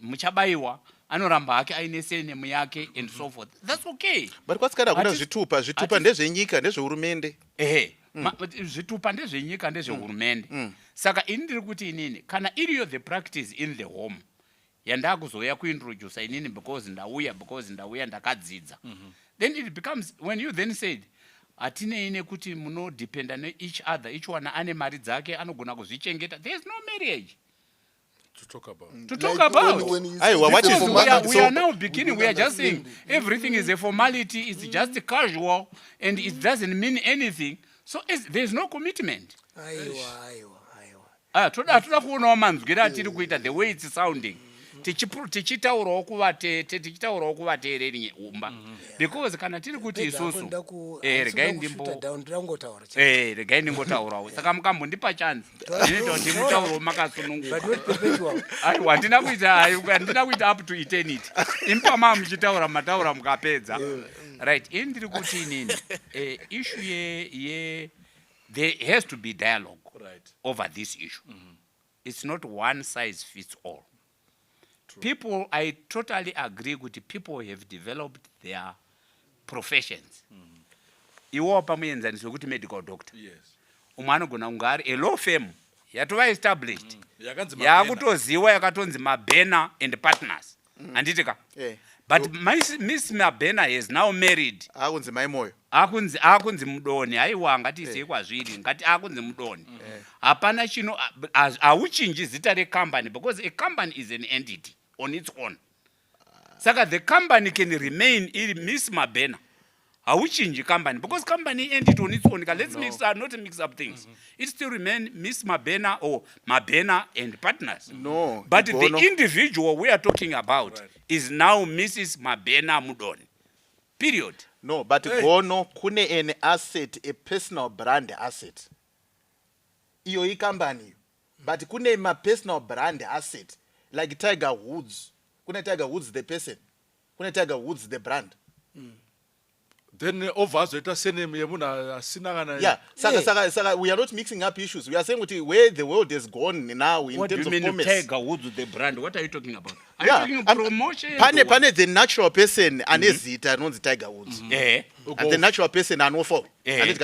Speaker 2: muchabayiwa anoramba hake aine senemu yake and so forth. That's okay.
Speaker 3: But kwaTsikada kuna zvitupa ndezvenyika ndezvehurumende.
Speaker 2: Zvitupa ndezvenyika ndezvehurumende. Saka ini ndiri kuti inini kana iriyo the practice in the home yandakuzoya kuintroduce inini because ndauya ndakadzidza. Then it becomes, when you then said atine ine kuti muno depend on each other, each one ane mari dzake anogona kuzvichengeta, there is no marriage
Speaker 1: to talk about.
Speaker 2: We are now beginning, we are just saying everything is a formality, it's just casual and it doesn't mean anything, so there is no commitment. Toda kuonawo manzwiro atiri kuita, the way it's sounding, tichitaurawo kuvateereri umba, because kana tiri kuti isusu regai ndingotaurawo, saka mukambondipa chance ndinoita kuti mutaurawo makasununguka. Aiwa, handina kuita up to eternity. Impama muchitaura mataura mukapedza. Right, ini ndiri kuti inini issue there has to be dialogue over this issue. It's not one size fits all. People, I totally agree with the people who have developed their professions. Iwo pamuenzaniso kuti medical doctor.
Speaker 1: Yes.
Speaker 2: Anogona kunga ari a law firm yatova established. Yakutoziwa yakatonzi Mabena and Partners. Anditika. But Miss Mabena is now married.
Speaker 3: Akunzi Maimoyo.
Speaker 2: Akunzi Mudoni. Aiwa ngati isiye kwazviri. Ngati akunzi Mudoni. Hapana chino auchinji zita recompany because a company is an entity on its own. Saka the company can remain in Miss Mabena. Auchinji company because company entity on its own. Let's not mix up things. It still remain Miss Mabena or Mabena and Partners.
Speaker 3: No.
Speaker 2: But the individual we are talking about is now Mrs. Mabena Mudoni. Period.
Speaker 3: No, but Gono kune an asset, a personal brand asset. Iyo company. But kune ma personal brand asset. Like Tiger Woods. Kune Tiger Woods the person. Kune Tiger Woods the brand.
Speaker 1: then over azoita surname yemunhu asina kana
Speaker 3: Yeah, Saka, we are not mixing up issues. We are saying where the world has gone now in
Speaker 2: What do
Speaker 3: terms
Speaker 2: you
Speaker 3: of
Speaker 2: mean
Speaker 3: commerce.
Speaker 2: Tiger Woods, the brand? What are you talking about? Are
Speaker 3: Yeah,
Speaker 2: you talking
Speaker 3: I'm-
Speaker 2: promotion?
Speaker 3: Pane the natural person anezita anonzi Tiger Woods.
Speaker 2: Eh.
Speaker 3: And the natural person anofo.
Speaker 2: Eh.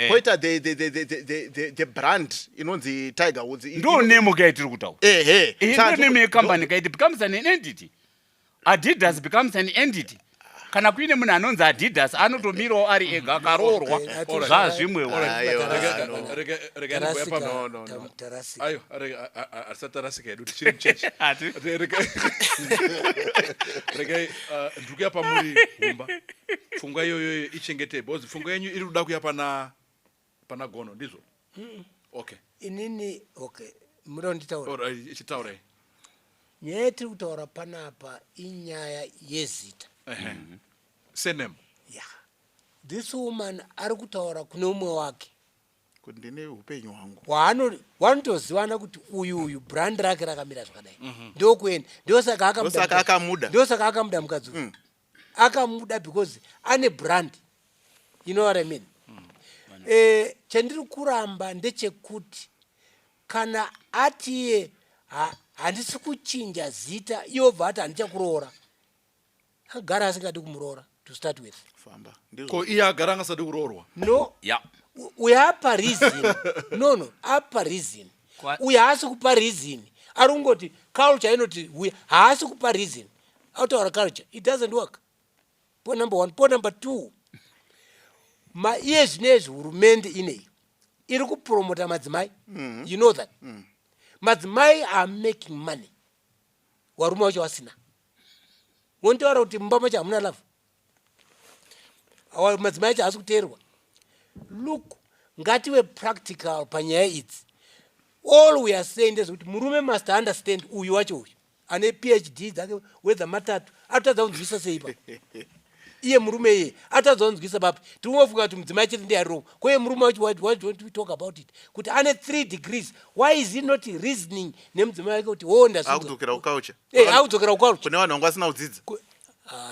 Speaker 3: Poita the brand inonzi Tiger Woods.
Speaker 2: No name gaitiri kutaura. No name yecompany it becomes an entity. Adidas becomes an entity. Kana kuine munhu anonzi Adidas anotomirawo ari ega akaroorwa zvazvimwewo.
Speaker 1: ayo asatarasika hedu tichiri muchechi regai ndikuya pamuri humba pfungwa iyoyo ichengete because pfungwa yenyu iri kuda kuya pana gono ndizvo okay
Speaker 5: inini okay muda nditaura
Speaker 1: ichitaurai
Speaker 5: nyaya yetiri kutaura panapa inyaya yezita
Speaker 1: surname
Speaker 5: yeah. This woman ari kutaura kune umwe wake
Speaker 3: kundine upenyu hwangu
Speaker 5: wanotoziwana kuti uyu brand rake rakamira zvakadai ndokuenda ndosaka akamuda mukadzi akamuda because ane brand, you know what I mean. Chandiri kuramba ndechekuti kana atiye handisi kuchinja zita iobva ati handichakuroora agara asingadi kumuroora to start with.
Speaker 3: Famba.
Speaker 1: Ko iye agara angasadi kuroorwa.
Speaker 5: No.
Speaker 2: Yeah.
Speaker 5: Uya apa reason. No, apa reason. Uya haasi kupa reason. Ari kungoti culture inoti uya haasi kupa reason. Out of our culture, it doesn't work. Point number 1. Point number 2. Iye zvinezvi hurumende inei iri kupromota madzimai. You know that. Madzimai are making money. Warume wacho wasina. Wontaura kuti mumba macho hamuna love. Madzimai acho haasi kuteerwa. Look, ngative practical panyaya idzi. All we are saying is that murume must understand uyu wacho uyu. Ane PhD dzake whether matatu atadza kunzwisa sei pa. Iye murume iye atadza kunzwisa papi. Tinofunga kuti mudzimai chete ndiye wrong. Kwa murume wacho what don't we talk about it? Kuti ane 3 degrees. Why is he not reasoning nemudzimai wake kuti ndazvinzwa?
Speaker 3: Akudzokera kuculture.
Speaker 5: Akudzokera kuculture.
Speaker 3: Kune vanhu vanga vasina kudzidza.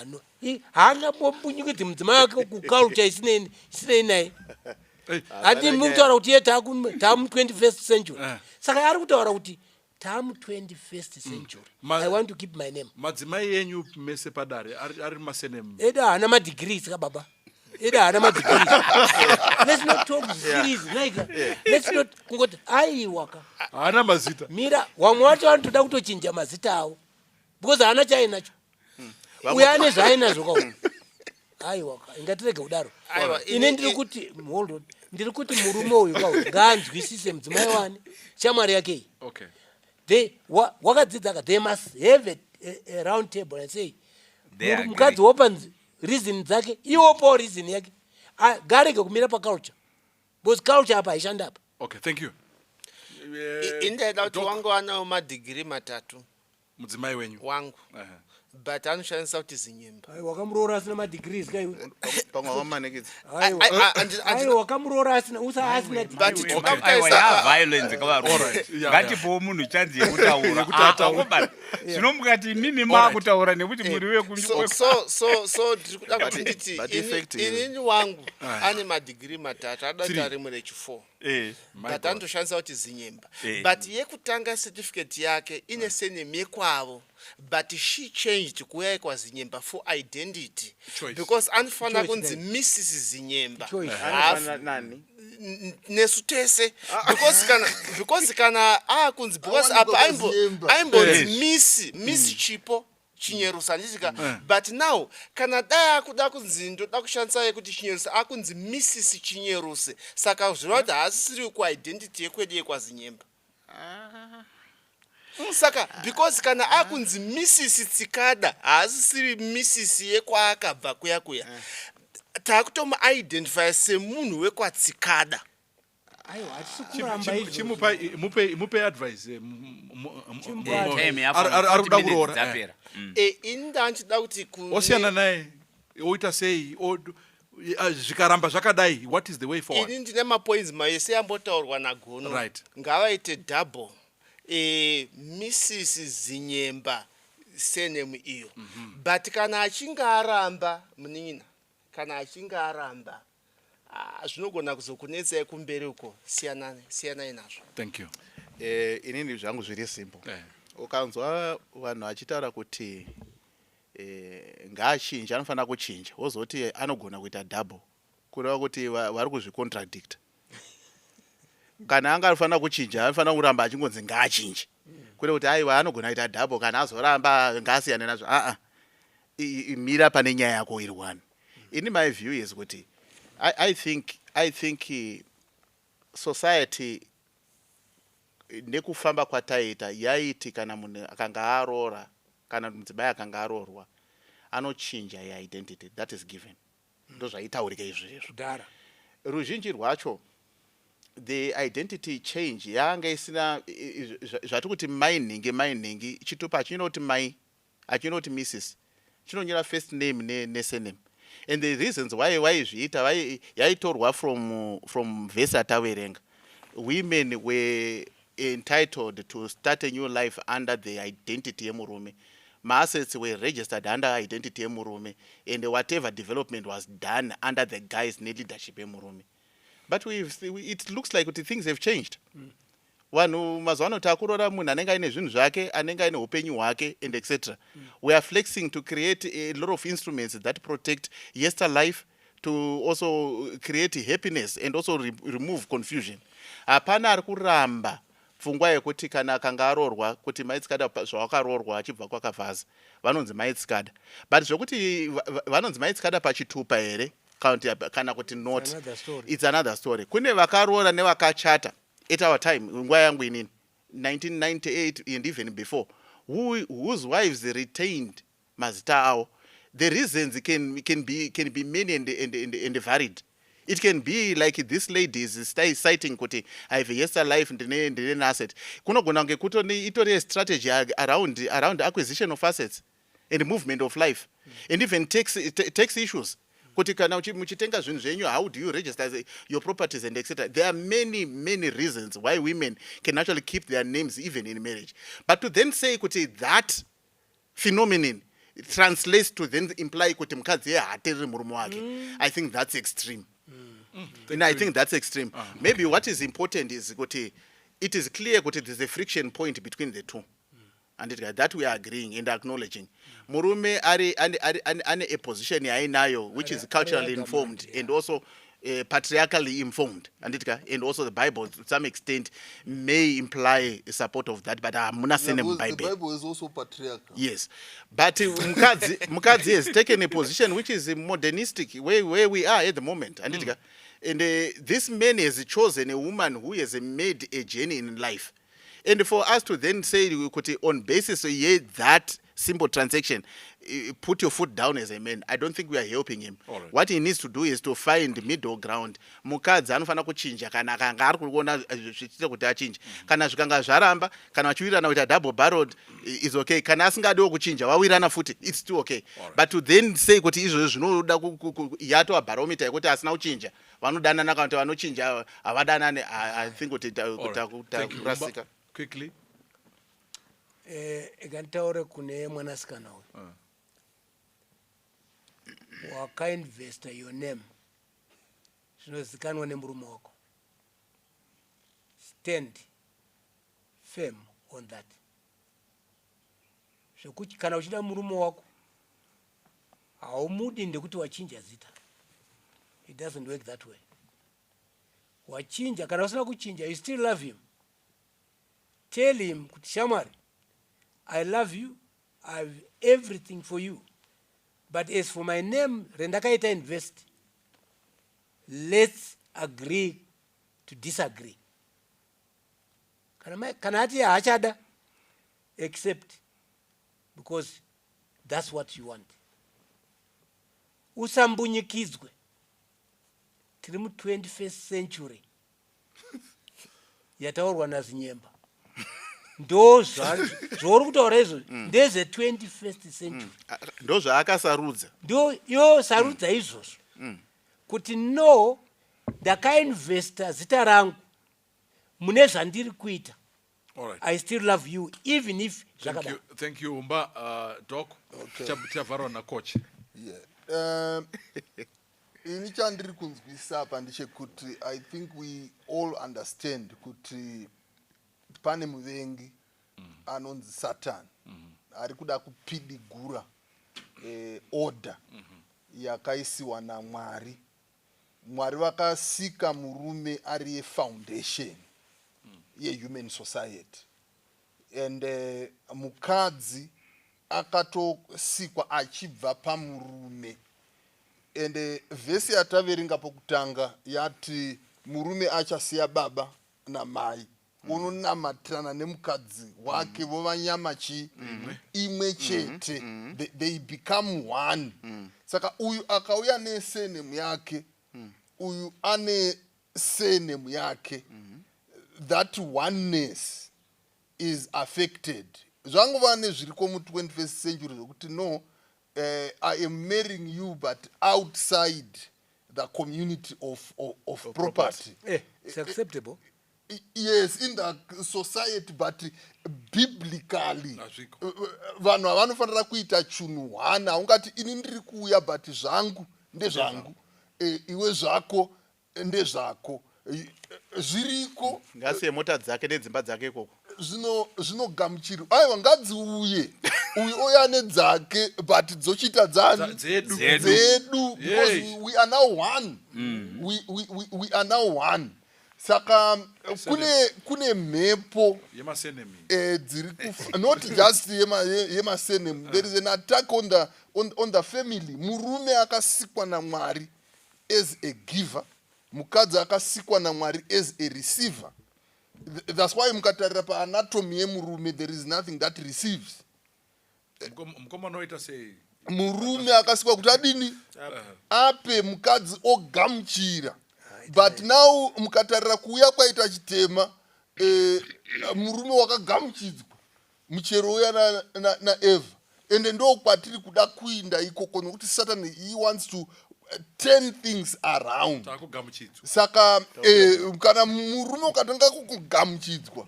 Speaker 5: No. Hanga mbombunyuki mudzimai wake kuculture isinei naye. Ati mutaura kuti ye tamu 21st century. Saka ari kutaura kuti tamu 21st century. I want to keep my name.
Speaker 1: Madzimai yenyu mese padare ari masenemu.
Speaker 5: Eda hana ma degrees ka baba. Eda hana ma degrees. Let's not talk serious like. Let's not kungoti aiwaka.
Speaker 1: Hana mazita.
Speaker 5: Mira, wamwe wacho anotoda kutochinja mazita awo. Because hana chainacho. Uyane zvainazvo kwa. Aiwaka. Ingatirege kudaro. Ine ndiri kuti hold on. Ndiri kuti murume uyu kwa ngaanzwisise mudzimai wani shamwari yake.
Speaker 1: Okay.
Speaker 5: Wakadzidza they must have a round table and say mukadzi wopa reason dzake iwopo reason yake garege kumira paculture because culture apa haishandi apa.
Speaker 1: Okay, thank you.
Speaker 6: Indaida kuti wangu anawo madigiri 3
Speaker 1: mudzimai wenyu
Speaker 6: wangu but anoshandisa kuti zinyemba.
Speaker 5: Wakamuroora asina madegrees kai.
Speaker 3: Pamwe vamanekidza.
Speaker 5: Aiwa wakamuroora asina asina
Speaker 6: but
Speaker 2: violence kavarora. Ngatipo munhu chanzi yekutaura. Akobara. Zvino mukati mimi makutaura nekuti muri wekunjwa.
Speaker 6: So ndikuda kuti nditi inini wangu ane madigiri 3 adati ari mure 4. But andoshandisa kuti zinyemba. But yekutanga certificate yake ine surname yekwavo. But she changed kuya kwa zinyemba for identity.
Speaker 1: Choice.
Speaker 6: Because anfana kunzi Mrs. Zinyemba.
Speaker 3: Nani?
Speaker 6: Nesutese because kana kunzi because apa aimbonzi Miss Chipo chinyerusa ndizika but now kana daya kuda kunzi ndoda kushandisa yekuti chinyerusa akunzi Mrs. Chinyeruse saka zvinoti hasiri ku identity yekwedi yekwa zinyemba. Saka because kana akunzi Mrs. Tsikada hasiri Mrs. yekwa akabva kuya takutoma identify semunhu wekwa Tsikada.
Speaker 5: Aiwa atisikuramba
Speaker 1: izvo. Mupe advice.
Speaker 2: Ari kuda kuroora.
Speaker 6: Inda ndida kuti
Speaker 1: osiyana naye oita sei zvikaramba zvakadai what is the way forward?
Speaker 6: Ini ndine mapoints maese ambotaurwa naGono.
Speaker 1: Right.
Speaker 6: Ngavaite double. Mrs. Zinyemba surname iyo. But kana achinga aramba munin'ina kana achinge aramba zvinogona kuzokunetsai kumberi uko. Siyanai nazvo.
Speaker 1: Thank you.
Speaker 3: Inini zvangu zviri simple. Ukanzwa vanhu vachitaura kuti ngaachinja, anofanira kuchinja, wozoti anogona kuita double, kureva kuti vari kuzvicontradicta. Kana angafanira kuchinja, anofanira kuramba achingonzi ngaachinje, kureva kuti aiwa anogona kuita double, kana azoramba ngaasiyane nazvo. Mira pane nyaya yako iri one. In my view is kuti I think society nekufamba kwataita yaiti kana munhu akanga aroora kana mudzimai akanga aroorwa anochinja identity, that is given. Ndozvaitaurika izvezvo. Ruzhinji rwacho the identity change yanga isina zvati kuti mainingi chitupa achinoti mai, achinoti Mrs, chinonyora first name ne surname. And the reasons why zviita yaitorwa from verse ataverenga. Women were entitled to start a new life under the identity yemurume. My assets were registered under identity yemurume, and whatever development was done under the guy's leadership yemurume. But it looks like things have changed. Vanhu mazuva takurora munhu anenge aine zvinhu zvake, anenge aine upenyu hwake, and etc. We are flexing to create a lot of instruments that protect yesterlife, to also create happiness and also remove confusion. Hapana ari kuramba pfungwa yekuti kana akanga aroorwa kuti maitsikada zvawakaroorwa achibva kwakavhaza vanonzi maitsikada. But zvokuti vanonzi maitsikada pachitupa here kana kuti not, it's another story. Kune vakaroora nevakachata at our time, nguva yangu inini 1998 and even before, whose wives retained mazita avo. The reasons can be many and varied. It can be like this lady is citing kuti I have a yesterlife and an asset. Kunogona ngekuti itori a strategy around acquisition of assets and movement of life, and even tax issues. Kuti kana muchitenga zvinhu zvenyu, how do you register your properties and etc. There are many reasons why women can actually keep their names even in marriage. But to then say kuti that phenomenon translates to then imply kuti mukadzi haateri murume wake, I think that's extreme. And I think that's extreme. Maybe what is important is kuti it is clear kuti there's a friction point between the two, and that we are agreeing and acknowledging. Murume ane a position yainayo which is culturally informed and also patriarchally informed, and also the Bible to some extent may imply a support of that, but the
Speaker 4: Bible is also patriarchal.
Speaker 3: Yes, but Mukadzi has taken a position which is modernistic where we are at the moment, and this man has chosen a woman who has made a journey in life, and for us to then say on basis of that simple transaction, put your foot down as a man, I don't think we are helping him.
Speaker 1: Right.
Speaker 3: What he needs to do is to find middle ground. Mukadzi anofanira kuchinja kana akanga ari kuona zvichita kuti achinja. Kana zvikanga zvaramba, kana vachiwirana kuita double barreled is okay. Kana asingadiwo kuchinja wawirana futi, it's still okay.
Speaker 1: Right.
Speaker 3: But to then say kuti izvozvo zvinoda yatova barometer yekuti asina kuchinja, vanodanana kana kuti vanochinja havadanane, I think kuti kurasika.
Speaker 1: Quickly.
Speaker 5: Ekantaure kune mwanasikana uyu wakainvesta your name zvinozikanwa nemurume wako, stand firm on that. Zvekuti kana uchida murume wako haumudi ndekuti wachinja zita, it doesn't work that way. Wachinja kana usina kuchinja, you still love him. Tell him kuti shamwari, I love you, I have everything for you. But as for my name, rendakaita invest, let's agree to disagree. Kana ati haachada, accept, because that's what you want. Usambunyikidzwe. Tiri mu 21st century. Yataurwa nazinyemba. Ndo zvori kutaura izvo ndeze 21st century.
Speaker 3: Ndo zvaakasarudza.
Speaker 5: Ndo yo sarudza izvozvo. Kuti no, ndakainvesta zita rangu mune zvandiri kuita. I still love you even if zvakadaro.
Speaker 1: Thank you Umba. Doc, chabvarwa na coach.
Speaker 4: Yeah. ini chandiri kunzwisa apa ndechekuti I think we all understand kuti pane muvengi anonzi Satan ari kuda kupidigura order yakaisiwa naMwari. Mwari vakasika murume ari yefoundation yehuman society, and mukadzi akatosikwa achibva pamurume. And vhesi yataverenga pokutanga yati murume achasiya baba namai unonamatirana nemukadzi wake vova nyama imwe chete. They become one. Saka uyu akauya nesenemu yake, uyu ane senemu yake, that oneness is affected. Zvangova nezviriko mu 21st century zvokuti no, I am marrying you but outside the community of property.
Speaker 5: It's acceptable.
Speaker 4: Yes, in the society, but biblically vanhu vanofanira kuita chinhu hwana. Ungati ini ndiri kuuya but zvangu ndezvangu, iwe zvako ndezvako. Zviriko
Speaker 3: ngasiye mota dzake nedzimba dzake ikoko
Speaker 4: zvinogamuchirwa. Aiwa, ngadziuye uyu oya nedzake but dzochita dzedu, because we are now one. We are now one. Saka kune mhepo dziri not just yemasenemu. There is an attack on the family. Murume akasikwa naMwari as a giver, mukadzi akasikwa naMwari as a receiver. That's why mukatarira paanatomy yemurume there is nothing that receives. Murume akasikwa kuti adini ape mukadzi ogamuchira. But now mukatarira kuuya kwaita chitema, murume wakagamuchidzwa muchero uya na Eva. Ende ndo kwatiri kuda kuinda ikoko nokuti Satan he wants to turn things around. Saka kana murume ukatanga kugamuchidzwa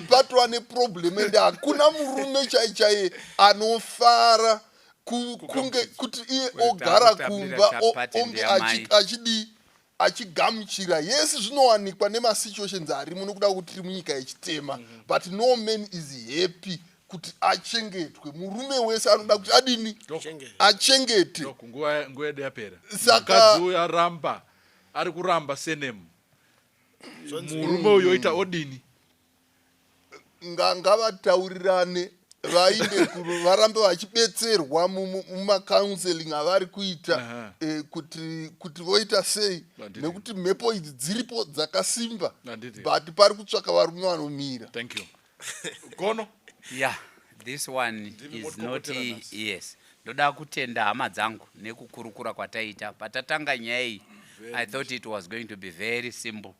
Speaker 4: patwa neproblem, ende hakuna murume chaichaye anofara kunge kuti iye ogara kumba onge achigamuchira. Yes, zvinowanikwa nemasituations arimo nokuda kuti tiri munyika yechitema, but no man is happy kuti achengetwe. Murume wese anoda kuti adini achengete.
Speaker 1: Nguva yedu yapera,
Speaker 4: Saka
Speaker 1: mukadzi aramba ari kuramba senemu, murume uyu oita odini.
Speaker 4: Ngavataurirane vainde varambe vachibetserwa mumacounseling avari kuita kuti voita sei, nekuti mhepo idzi dziripo dzakasimba, but pari kutsvaka varume vanomira.
Speaker 1: Thank you. Gono?
Speaker 2: Yeah, this one is not yes. Ndoda kutenda hama dzangu nekukurukura kwataita patatanga nyaya iyi. I thought it was going to be very simple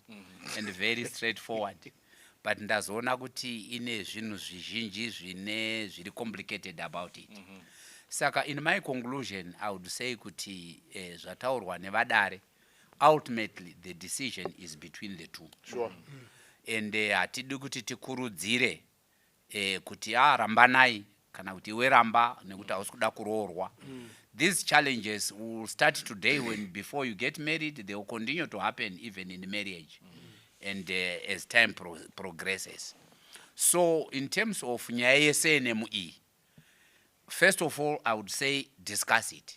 Speaker 2: and very straightforward. But ndazoona kuti ine zvinhu zvizhinji zvine zviri complicated about it. Saka in my conclusion I would say kuti zvataurwa nevadare, ultimately the decision is between the two.
Speaker 3: Sure.
Speaker 2: And hatidi kuti tikurudzire kuti rambanai kana kuti iwe ramba nekuti hausi kuda kuroorwa. These challenges will start today when before you get married, they will continue to happen even in marriage. And as time progresses. So in terms of nyaya yesenemu iyi, first of all I would say discuss it.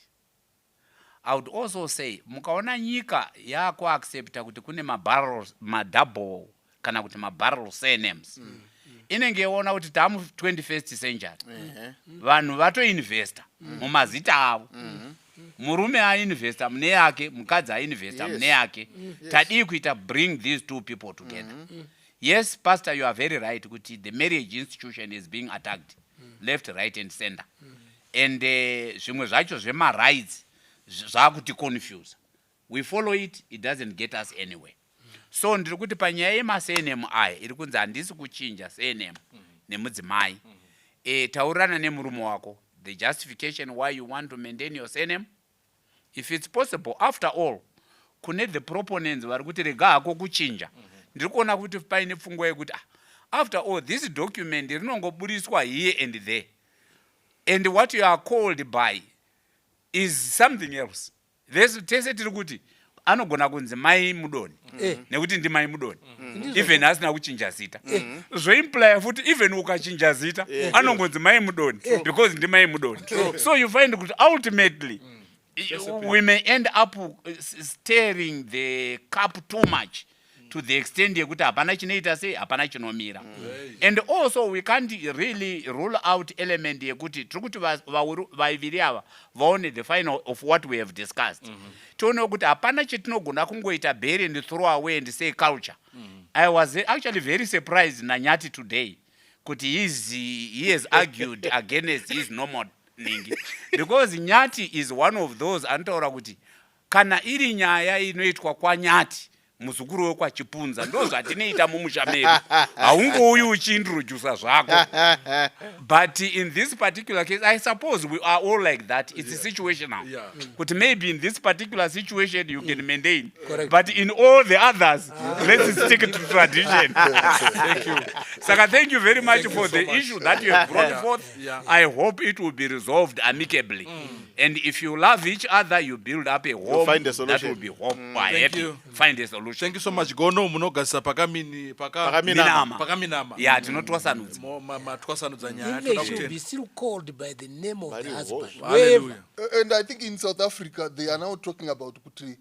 Speaker 2: I would also say mukaona nyika yako accepta kuti kune madouble kana kuti mabarrel senems, inenge yeona kuti tamu 21st century, vanhu vatoinvesta mumazita avo. Murume ainvesta mune yake, mukadzi ainvesta mune yake. Tadi kuita bring these two people together. Yes, Pastor, you are very right kuti the marriage institution is being attacked left, right and center. And zvimwe zvacho zvema rights zvakuti confuse. We follow it, it doesn't get us anywhere. So ndiri kuti panyaya yemasenemu aya iri kunzi handisi kuchinja senemu nemudzimai. Taurana nemurume wako the justification why you want to maintain your surname. If it's possible, after all, kune the proponents vari kuti rega hako kuchinja. Ndiri kuona kuti paine pfungwa yekuti after all this document rinongoburiswa here and there. And what you are called by is something else. tese tiri kuti anogona kunzi mai mudoni nekuti ndi mai mudoni even asina kuchinja zita zvoimplya futi even ukachinja zita anongonzi mai mudoni because ndi mai mudoni. So you find kuti ultimately we may end up stirring the cup too much to the extent yekuti hapana chinoita sei hapana chinomira. And also we can't really rule out element yekuti tiri kuti vaiviri ava vaone the final of what we have discussed. Tione kuti hapana chatinogona kungoita bury and throw away and say culture. I was actually very surprised naNyati today kuti he has argued against his normal ningi because Nyati is one of those anotaura kuti kana iri nyaya inoitwa kwaNyati muzukuru wekwa Chipunza ndo zvatinoita mumusha medu haungouyi uchintrodusa zvako. But in this particular case I suppose we are all like that. It's situational. But maybe in this particular situation you can maintain. But in all the others let's stick to tradition. Thank you. Saka, thank you very much for the issue that you have brought forth. I hope it will be resolved amicably. And if you love each other, you build up a home that will be home. Happy. Find a solution.
Speaker 1: Thank you so much. Gono munogasa pakaminama.
Speaker 2: Yeah, tinotwasanudza.
Speaker 1: Matwasanudza nyaya.
Speaker 5: English will be still called by the name of the husband.
Speaker 1: Hallelujah.
Speaker 4: And I think in South Africa they are now talking about kuti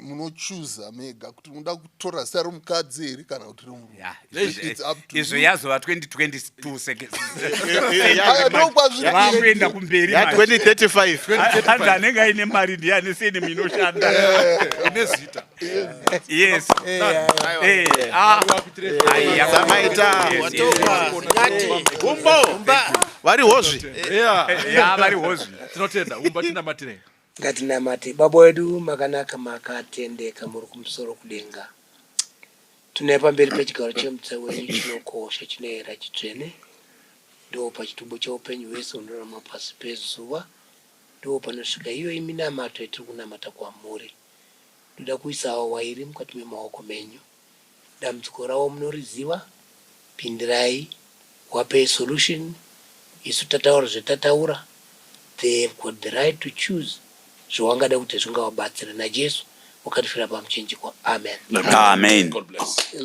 Speaker 4: munochuza mega kuti munoda kutora zita romukadzi iri kana kuti romurume. It's up to
Speaker 2: izvo yazova 2022 seconds.
Speaker 3: Vakuenda kumberi 2035
Speaker 2: antu anenge aine mari ndiani seni minoshanda
Speaker 1: ine zita.
Speaker 2: Yes.
Speaker 3: Zamaita umbo vari hozvi.
Speaker 2: Vari hozvi.
Speaker 1: Tinotenda umba tinamatire.
Speaker 5: Ngatinamate baba wedu makanaka makatendeka muri kumusoro kudenga. Tune pamberi pechigaro chemutsa wenyu chinokosha chinoera chitsvene. Ndo pachitubu cheupenyu hwese hunorarama pasi pezuva. Ndo panosvika iyo iminamato yatiri kunamata kwamuri. Ndoda kuisawo wairi mukati memaoko menyu. Dambudziko rawo munoriziva. Pindirai wapei solution. Isu tataura zvetataura. They have got the right to choose. Zvawangada kuti zvingavabatsira naJesu wakatifira pamuchinjikwa. Amen.
Speaker 2: Amen.
Speaker 1: God bless.